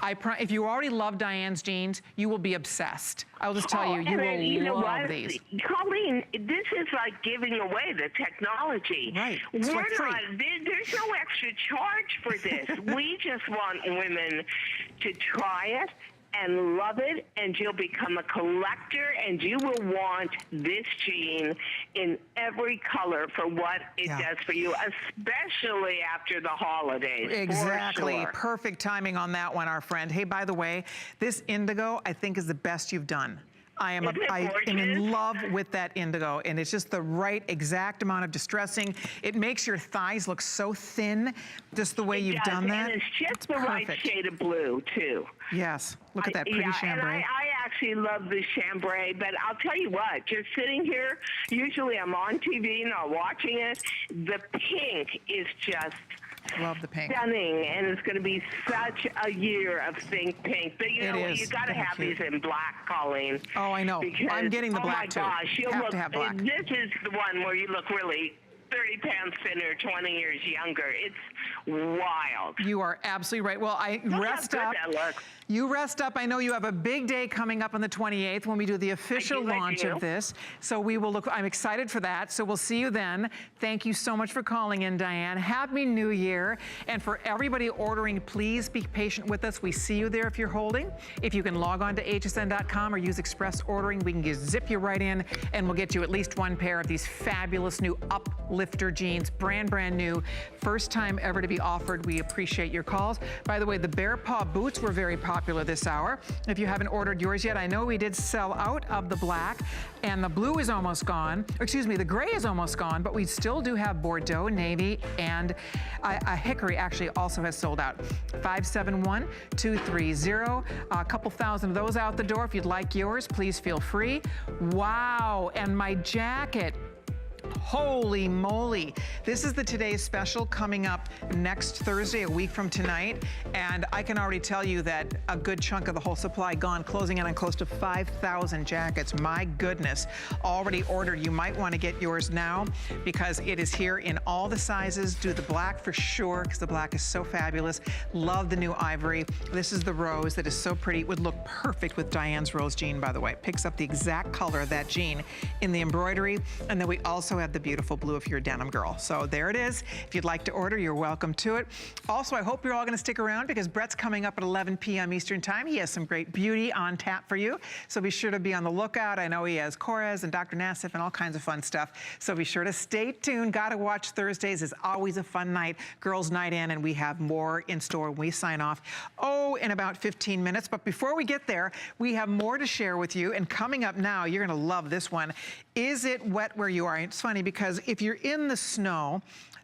If you already love Diane's jeans, you will be obsessed. I'll just tell you, you will love these. Colleen, this is like giving away the technology. Right. There's no extra charge for this. We just want women to try it and love it, and you'll become a collector, and you will want this jean in every color for what it does for you, especially after the holidays. Exactly. Perfect timing on that one, our friend. Hey, by the way, this indigo, I think, is the best you've done. I am in love with that indigo, and it's just the right exact amount of distressing. It makes your thighs look so thin, just the way you've done that. And it's just the right shade of blue, too. Yes. Look at that pretty chambray. And I actually love the chambray, but I'll tell you what, just sitting here, usually I'm on TV, not watching it, the pink is just love the pink. Stunning, and it's going to be such a year of think pink. But you know, you got to have these in black, Colleen. Oh, I know. I'm getting the black too. Oh my gosh, have to have black. This is the one where you look really 30 pounds thinner, 20 years younger. It's wild. You are absolutely right. Well, rest up. You rest up. I know you have a big day coming up on the 28th when we do the official launch of this. So we will look, I'm excited for that. So we'll see you then. Thank you so much for calling in, Diane. Happy New Year. And for everybody ordering, please be patient with us. We see you there if you're holding. If you can log on to hsn.com or use express ordering, we can just zip you right in, and we'll get you at least one pair of these fabulous new uplifter jeans, brand new, first time ever to be offered. We appreciate your calls. By the way, the bear paw boots were very popular this hour. If you haven't ordered yours yet, I know we did sell out of the black, and the blue is almost gone. Excuse me, the gray is almost gone, but we still do have Bordeaux, navy, and a hickory actually also has sold out. 571-230. A couple thousand of those out the door. If you'd like yours, please feel free. Wow, and my jacket. holy moly. This is the Today's Special coming up next Thursday, a week from tonight. And I can already tell you that a good chunk of the whole supply gone, closing in on close to 5,000 jackets. My goodness, already ordered. You might want to get yours now because it is here in all the sizes. Do the black for sure, because the black is so fabulous. Love the new ivory. This is the rose that is so pretty. It would look perfect with Diane's rose jean, by the way. It picks up the exact color of that jean in the embroidery. And then we also have the beautiful blue if you're a denim girl. So there it is. If you'd like to order, you're welcome to it. Also, I hope you're all going to stick around because Brett's coming up at 11 p.m. Eastern time. He has some great beauty on tap for you. So be sure to be on the lookout. I know he has Korres and Dr. Nassif and all kinds of fun stuff. So be sure to stay tuned. Gotta watch Thursdays is always a fun night. Girls' night in, and we have more in store when we sign off. Oh, in about 15 minutes. But before we get there, we have more to share with you. And coming up now, you're going to love this one. Is it wet where you are? It's funny because if you're in the snow,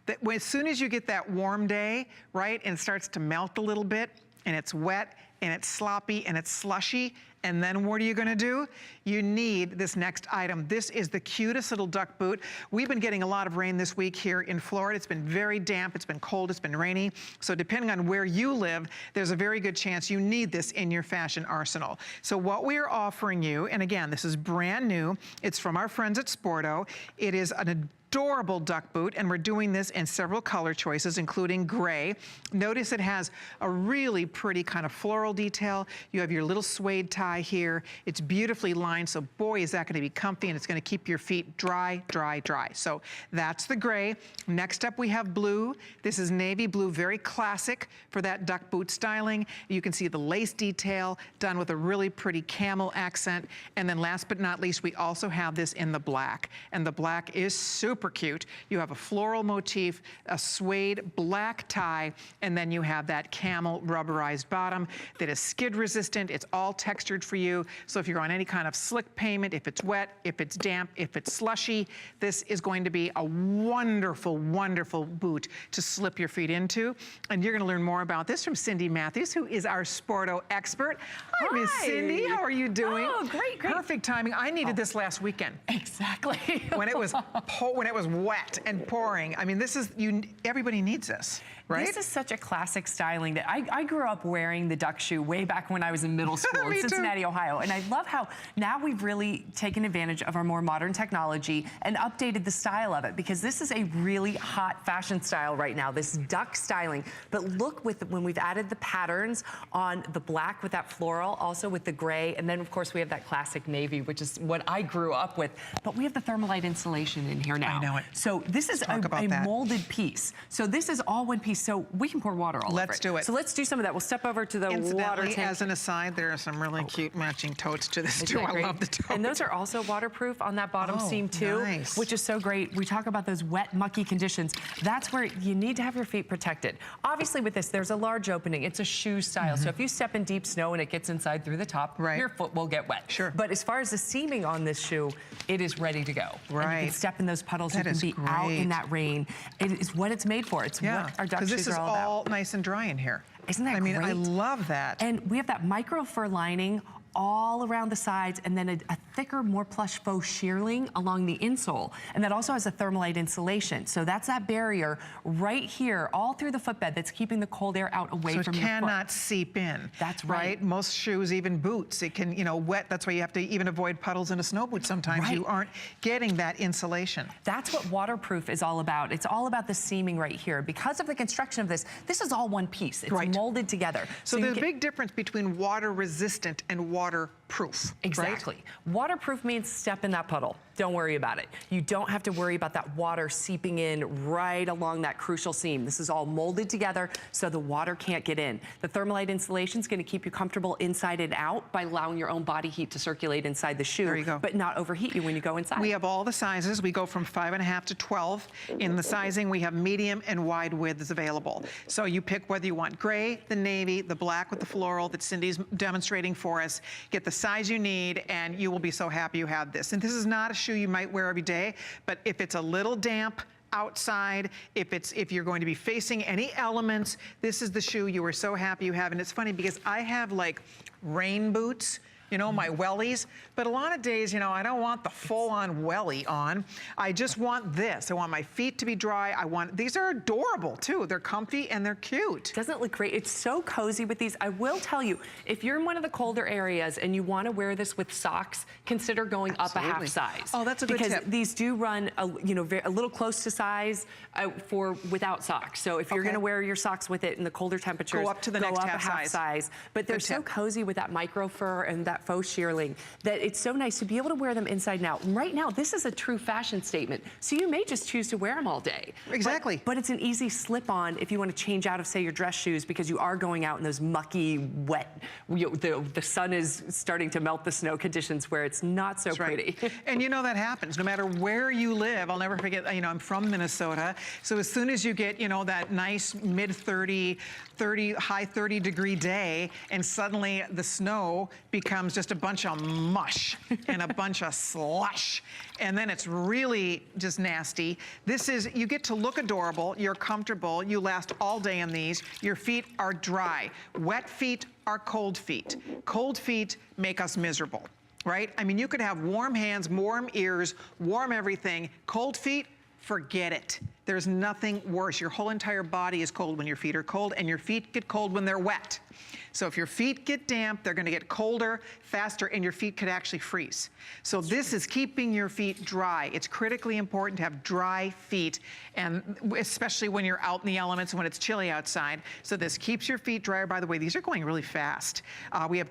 that as soon as you get that warm day, right, and it starts to melt a little bit, and it's wet, and it's sloppy, and it's slushy, and then what are you gonna do? You need this next item. This is the cutest little duck boot. We've been getting a lot of rain this week here in Florida. It's been very damp, it's been cold, it's been rainy. So depending on where you live, there's a very good chance you need this in your fashion arsenal. So what we are offering you, and again, this is brand new. It's from our friends at Bordeaux. It is an adorable duck boot, and we're doing this in several color choices, including gray. Notice it has a really pretty kind of floral detail. You have your little suede tie here. It's beautifully lined, so boy, is that going to be comfy, and it's going to keep your feet dry, dry, dry. So that's the gray. Next up, we have blue. This is navy blue, very classic for that duck boot styling. You can see the lace detail done with a really pretty camel accent. And then last but not least, we also have this in the black, and the black is super cute. You have a floral motif, a suede black tie, and then you have that camel rubberized bottom that is skid resistant. It's all textured for you. So if you're on any kind of slick pavement, if it's wet, if it's damp, if it's slushy, this is going to be a wonderful, wonderful boot to slip your feet into. And you're going to learn more about this from Cindy Matthews, who is our Sporto expert. Hi, Miss Cindy. How are you doing? Oh, great, great. Perfect timing. I needed this last weekend. Exactly. when it was wet and pouring. I mean, this is, everybody needs this, right? This is such a classic styling that I grew up wearing the duck shoe way back when I was in middle school in Cincinnati, Ohio. And I love how now we've really taken advantage of our more modern technology and updated the style of it, because this is a really hot fashion style right now, this duck styling. But look, when we've added the patterns on the black with that floral, also with the gray, and then of course we have that classic navy, which is what I grew up with. But we have the thermalite insulation in here now. I know it. So this is a molded piece. So this is all one piece. So we can pour water all over it. Let's do it. So let's do some of that. We'll step over to the water tank. As an aside, there are some really cute matching totes to this too. I love the tote. And those are also waterproof on that bottom seam too, which is so great. We talk about those wet, mucky conditions. That's where you need to have your feet protected. Obviously with this, there's a large opening. It's a shoe style. So if you step in deep snow and it gets inside through the top, your foot will get wet. Sure. But as far as the seaming on this shoe, it is ready to go. Right. And you can step in those puddles. You can be out in that rain. It is what it's made for. It's what our duck shoes are all about. This is all nice and dry in here. Isn't that great? I mean, I love that. And we have that micro fur lining all around the sides, and then a thicker, more plush faux shearling along the insole. And that also has a thermalite insulation. So that's that barrier right here, all through the footbed, that's keeping the cold air out away from your foot. So it cannot seep in. That's right. Most shoes, even boots, it can, wet. That's why you have to even avoid puddles in a snow boot sometimes. You aren't getting that insulation. That's what waterproof is all about. It's all about the seaming right here. Because of the construction of this is all one piece. It's molded together. So there's a big difference between water resistant and waterproof. Exactly. Right? Waterproof means step in that puddle. Don't worry about it. You don't have to worry about that water seeping in right along that crucial seam. This is all molded together so the water can't get in. The thermalite insulation is going to keep you comfortable inside and out by allowing your own body heat to circulate inside the shoe, there you go. But not overheat you when you go inside. We have all the sizes. We go from 5.5 to 12. In the sizing, we have medium and wide widths available. So you pick whether you want gray, the navy, the black with the floral that Cindy's demonstrating for us. Get the size you need, and you will be so happy you have this. And this is not a shoe you might wear every day, but if it's a little damp outside, if you're going to be facing any elements, this is the shoe you are so happy you have. And it's funny because I have like rain boots you know, my wellies. But a lot of days, you know, I don't want the full-on welly on. I just want this. I want my feet to be dry. These are adorable too. They're comfy and they're cute. Doesn't it look great? It's so cozy with these. I will tell you, if you're in one of the colder areas and you want to wear this with socks, consider going up a half size. Oh, that's a good tip. Because these do run, a little close to size for without socks. So if you're going to wear your socks with it in the colder temperatures, go up to the next half size. But they're so cozy with that micro fur and that faux shearling that it's so nice to be able to wear them inside and out. Right now, this is a true fashion statement. So you may just choose to wear them all day. Exactly. But it's an easy slip on if you want to change out of, say, your dress shoes because you are going out in those mucky, wet, the sun is starting to melt the snow conditions where it's not so pretty. And you know that happens no matter where you live. I'll never forget, you know, I'm from Minnesota. So as soon as you get, you know, that nice mid-30, high 30 degree day, and suddenly the snow becomes just a bunch of mush and a bunch of slush. And then it's really just nasty. You get to look adorable, you're comfortable, you last all day in these, your feet are dry. Wet feet are cold feet. Cold feet make us miserable, right? I mean, you could have warm hands, warm ears, warm everything. Cold feet, forget it. There's nothing worse. Your whole entire body is cold when your feet are cold, and your feet get cold when they're wet. So if your feet get damp, they're gonna get colder, faster, and your feet could actually freeze. So this is keeping your feet dry. It's critically important to have dry feet, and especially when you're out in the elements, when it's chilly outside. So this keeps your feet dry. By the way, these are going really fast. We have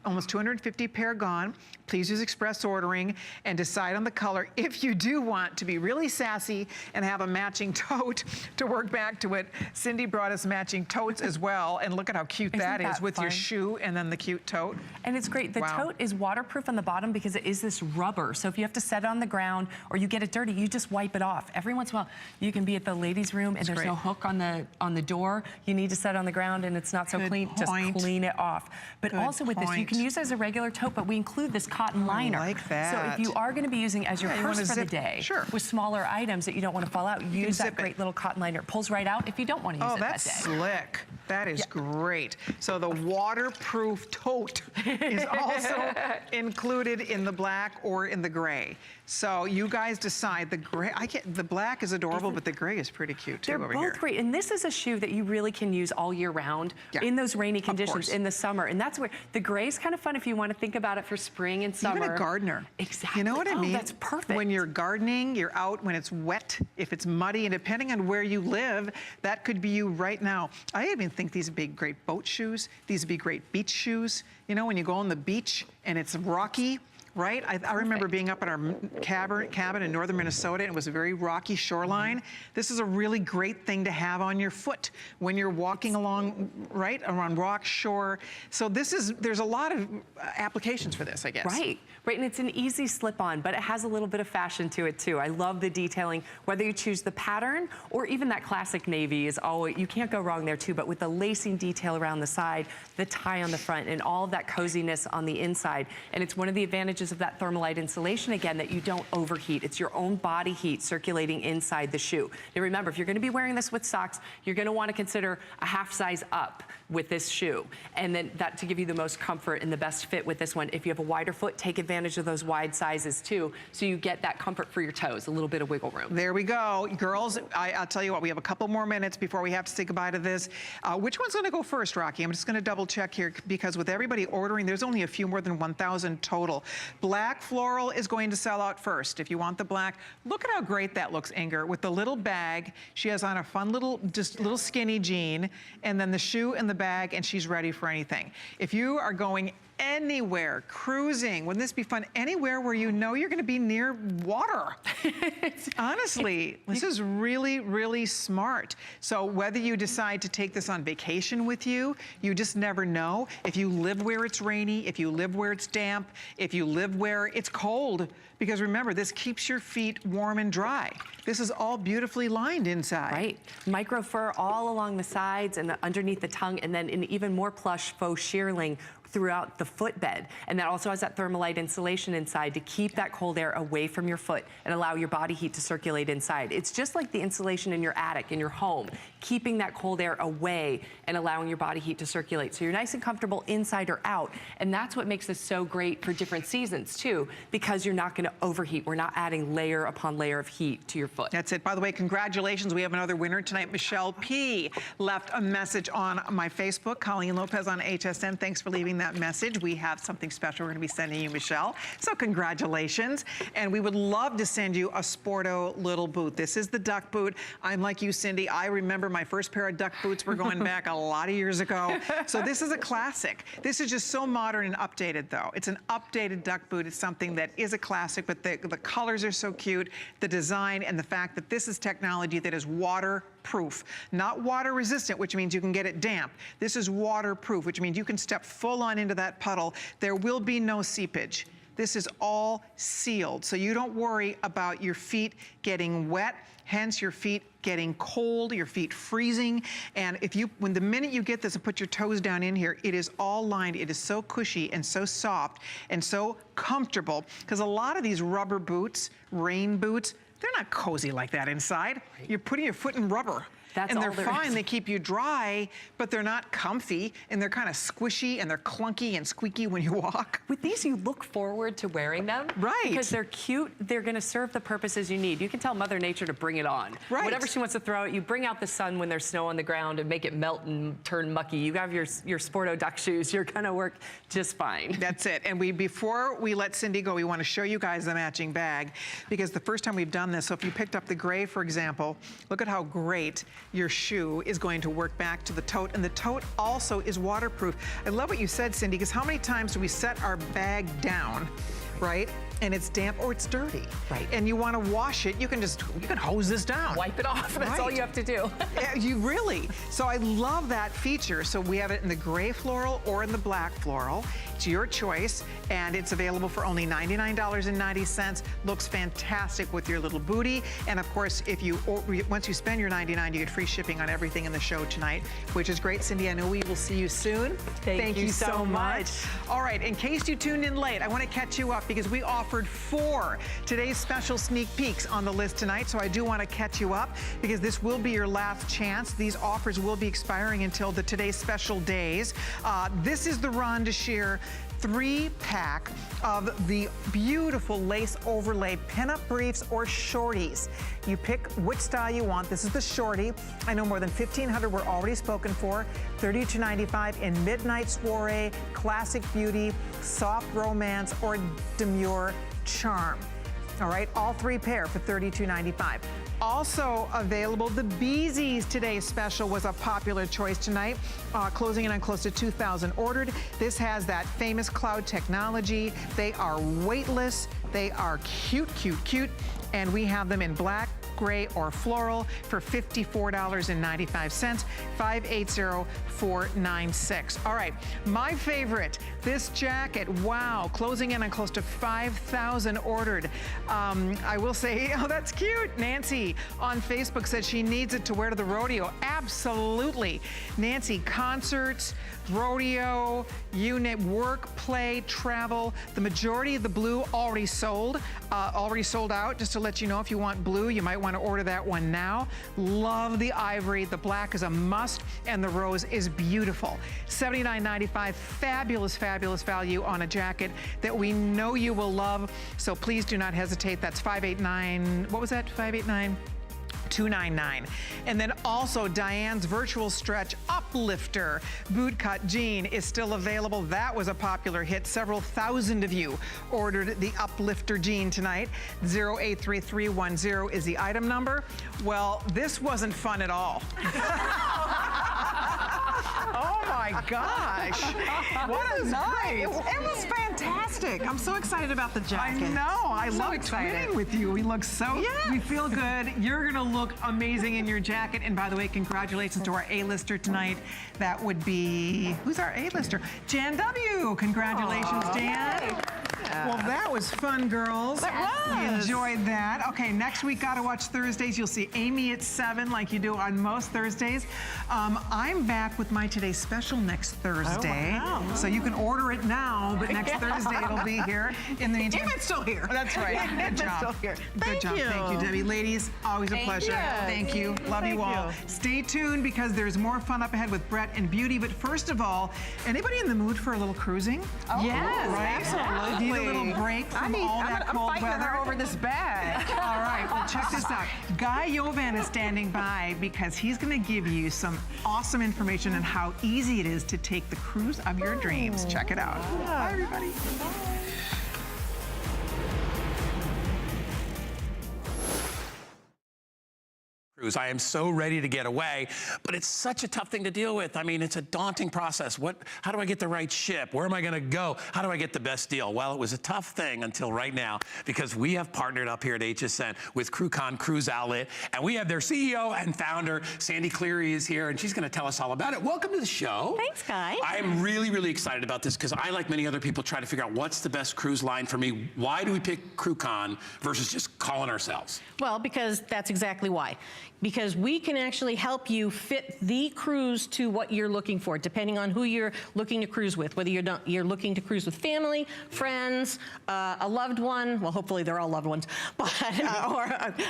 almost 250 pair gone. Please use express ordering and decide on the color. If you do want to be really sassy and have a matching tote to work back to it, Cindy brought us matching totes as well, and look at how cute that is with your shoe and then the cute tote. And it's great. The tote is waterproof on the bottom because it is this rubber. So if you have to set it on the ground or you get it dirty, you just wipe it off. Every once in a while, you can be at the ladies' room and there's no hook on the door. You need to set it on the ground and it's not so clean. Just clean it off. But also with this, you can use it as a regular tote, but we include this cotton liner. I like that. So if you are going to be using as your purse for the day with smaller items that you don't want to fall out, use that great little cotton liner. It pulls right out if you don't want to use it that day. Oh, that's slick. That is great. So the waterproof tote is also included in the black or in the gray. So you guys decide. The gray, the black is adorable, but the gray is pretty cute too over here. They're both great, and this is a shoe that you really can use all year round in those rainy conditions in the summer. And that's where the gray is kind of fun if you want to think about it for spring and summer. Even a gardener. Exactly. You know what I mean? That's perfect. When you're gardening, you're out when it's wet, if it's muddy, and depending on where you live, that could be you right now. I even think these would be great boat shoes. These would be great beach shoes. You know, when you go on the beach and it's rocky, right? I remember being up at our cabin in northern Minnesota, and it was a very rocky shoreline. This is a really great thing to have on your foot when you're walking along, right, around rock shore. So there's a lot of applications for this, I guess. Right, and it's an easy slip-on, but it has a little bit of fashion to it too. I love the detailing, whether you choose the pattern or even that classic navy is always, you can't go wrong there too, but with the lacing detail around the side, the tie on the front, and all of that coziness on the inside. And it's one of the advantages of that thermalite insulation, again, that you don't overheat. It's your own body heat circulating inside the shoe. Now remember, if you're gonna be wearing this with socks, you're gonna wanna consider a half size up with this shoe. And then that to give you the most comfort and the best fit with this one. If you have a wider foot, take advantage of those wide sizes too, so you get that comfort for your toes, a little bit of wiggle room. There we go. Girls, I'll tell you what, we have a couple more minutes before we have to say goodbye to this. Which one's gonna go first, Rocky? I'm just gonna double check here because with everybody ordering, there's only a few more than 1,000 total. Black floral is going to sell out first. If you want the black, look at how great that looks, Inger, with the little bag. She has on a fun little skinny jean, and then the shoe and the bag, and she's ready for anything. If you are going anywhere, cruising, wouldn't this be fun? Anywhere where you know you're gonna be near water. Honestly, this is really, really smart. So whether you decide to take this on vacation with you, you just never know. If you live where it's rainy, if you live where it's damp, if you live where it's cold, because remember, this keeps your feet warm and dry. This is all beautifully lined inside. Right, micro fur all along the sides and underneath the tongue, and then an even more plush faux shearling throughout the footbed. And that also has that thermalite insulation inside to keep that cold air away from your foot and allow your body heat to circulate inside. It's just like the insulation in your attic, in your home, keeping that cold air away and allowing your body heat to circulate. So you're nice and comfortable inside or out. And that's what makes this so great for different seasons too, because you're not gonna overheat. We're not adding layer upon layer of heat to your foot. That's it. By the way, congratulations. We have another winner tonight. Michelle P. left a message on my Facebook. Colleen Lopez on HSN. Thanks for leaving that message. We have something special we're gonna be sending you, Michelle. So congratulations. And we would love to send you a Sporto little boot. This is the Duct Boot. I'm like you, Cindy. I remember my first pair of Duct Boots were going back a lot of years ago. So this is a classic. This is just so modern and updated though. It's an updated Duct Boot. It's something that is a classic, but the colors are so cute, the design, and the fact that this is technology that is waterproof, not water resistant, which means you can get it damp. This is waterproof, which means you can step full on into that puddle. There will be no seepage. This is all sealed, so you don't worry about your feet getting wet, hence your feet getting cold, your feet freezing. And when the minute you get this and put your toes down in here, it is all lined. It is so cushy and so soft and so comfortable, because a lot of these rubber boots, rain boots, they're not cozy like that inside. Right. You're putting your foot in rubber. And they're fine, they keep you dry, but they're not comfy, and they're kind of squishy, and they're clunky and squeaky when you walk. With these, you look forward to wearing them. Right. Because they're cute, they're gonna serve the purposes you need. You can tell Mother Nature to bring it on. Right. Whatever she wants to throw at you, bring out the sun when there's snow on the ground and make it melt and turn mucky. You have your Sporto duck shoes, you're gonna work just fine. That's it. And before we let Cindy go, we wanna show you guys the matching bag, because the first time we've done this, so if you picked up the gray, for example, look at how great your shoe is going to work back to the tote, and the tote also is waterproof. I love what you said, Cindy, because how many times do we set our bag down, right? And it's damp or it's dirty. Right. And you want to wash it, you can hose this down. Wipe it off, that's all you have to do. You really. So I love that feature. So we have it in the gray floral or in the black floral. It's your choice, and it's available for only $99.90. Looks fantastic with your little booty. And of course, once you spend your $99, you get free shipping on everything in the show tonight, which is great. Cindy, I know we will see you soon. Thank you so much. All right, in case you tuned in late, I want to catch you up because we offered 4 today's special sneak peeks on the list tonight. So I do want to catch you up because this will be your last chance. These offers will be expiring until today's special days. This is the Ron DeShear 3-pack of the beautiful lace overlay pinup briefs or shorties. You pick which style you want. This is the shorty. I know more than 1,500 were already spoken for. $32.95 in midnight soiree, classic beauty, soft romance, or demure charm. All right, all 3 pair for $32.95. Also available, the Beezies Today's Special was a popular choice tonight, closing in on close to 2,000 ordered. This has that famous cloud technology. They are weightless. They are cute, cute, cute. And we have them in black, gray, or floral for $54.95, 580-496. All right, my favorite, this jacket, wow, closing in on close to 5,000 ordered. I will say, oh, that's cute. Nancy on Facebook said she needs it to wear to the rodeo. Absolutely. Nancy, concerts, rodeo, unit, work, play, travel. The majority of the blue already sold out. Just to let you know, if you want blue, you might want to order that one now. Love the ivory. The black is a must, and the rose is beautiful. $79.95, fabulous, fabulous value on a jacket that we know you will love. So please do not hesitate. That's 589, what was that, 589? $299. And then also Diane's Virtual Stretch Uplifter bootcut jean is still available. That was a popular hit. Several thousand of you ordered the Uplifter jean tonight. 083310 is the item number. Well, this wasn't fun at all. Oh my gosh. What a night. It was fantastic. I'm so excited about the jacket. I know. I love twinning with you. We look so, we feel good. You're going to look amazing in your jacket. And by the way, congratulations to our A-lister tonight. That would be, who's our A-lister? Jan W. Congratulations, Jan. Yeah. Well, that was fun, girls. That was. We enjoyed that. Okay, next week, Gotta Watch Thursdays. You'll see Amy at 7 like you do on most Thursdays. I'm back with my Today Special next Thursday. Oh, wow. So you can order it now, but next Thursday it'll be here. In the meantime, If it's still here. That's right. Good job. Still here. Good job. Thank you, Debbie. Ladies, always a pleasure. Thank you. Love you all. Stay tuned because there's more fun up ahead with Brett and Beauty. But first of all, anybody in the mood for a little cruising? Oh, yes, right? Absolutely. Need a little break from all that cold I'm fighting her over this bag. All right, well, check this out. Guy Yovan is standing by because he's going to give you some awesome information on how easy it is to take the cruise of your dreams. Check it out. Bye, everybody. I am so ready to get away, but it's such a tough thing to deal with. I mean, it's a daunting process. How do I get the right ship? Where am I gonna go? How do I get the best deal? Well, it was a tough thing until right now because we have partnered up here at HSN with CrewCon Cruise Outlet, and we have their CEO and founder, Sandy Cleary is here, and she's gonna tell us all about it. Welcome to the show. Thanks, Guy. I'm really, really excited about this because I, like many other people, try to figure out what's the best cruise line for me. Why do we pick CrewCon versus just calling ourselves? Well, because that's exactly why. Because we can actually help you fit the cruise to what you're looking for, depending on who you're looking to cruise with. Whether you're looking to cruise with family, friends, a loved one. Well, hopefully they're all loved ones, but or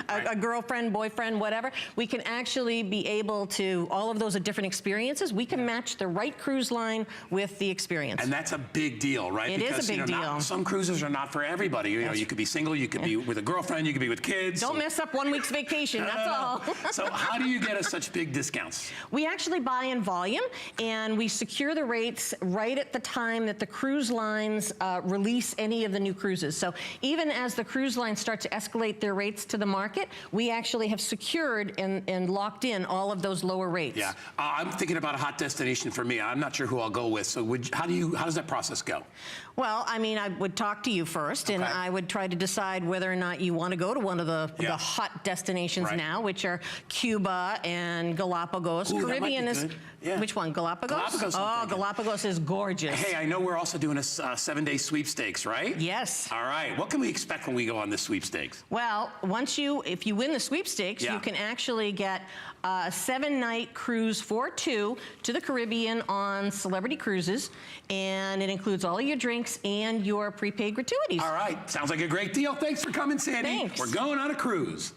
a girlfriend, boyfriend, whatever. We can actually be able to. All of those are different experiences. We can match the right cruise line with the experience. And that's a big deal, right? It is a big deal. Some cruises are not for everybody. You know, you could be single, you could be with a girlfriend, you could be with kids. Don't mess up 1 week's vacation. That's all. So how do you get us such big discounts? We actually buy in volume, and we secure the rates right at the time that the cruise lines release any of the new cruises. So even as the cruise lines start to escalate their rates to the market, we actually have secured and locked in all of those lower rates. Yeah, I'm thinking about a hot destination for me. I'm not sure who I'll go with. So how does that process go? Well, I mean, I would talk to you first, and I would try to decide whether or not you want to go to one of the hot destinations now, which are Cuba and Galapagos. Ooh, Caribbean is which one? Galapagos? Galapagos. Oh, Galapagos is gorgeous. Hey, I know we're also doing a 7-day sweepstakes, right? Yes. All right. What can we expect when we go on this sweepstakes? Well, if you win the sweepstakes, you can actually get a 7-night cruise for 2 to the Caribbean on Celebrity Cruises, and it includes all of your drinks and your prepaid gratuities. All right. Sounds like a great deal. Thanks for coming, Sandy. Thanks. We're going on a cruise.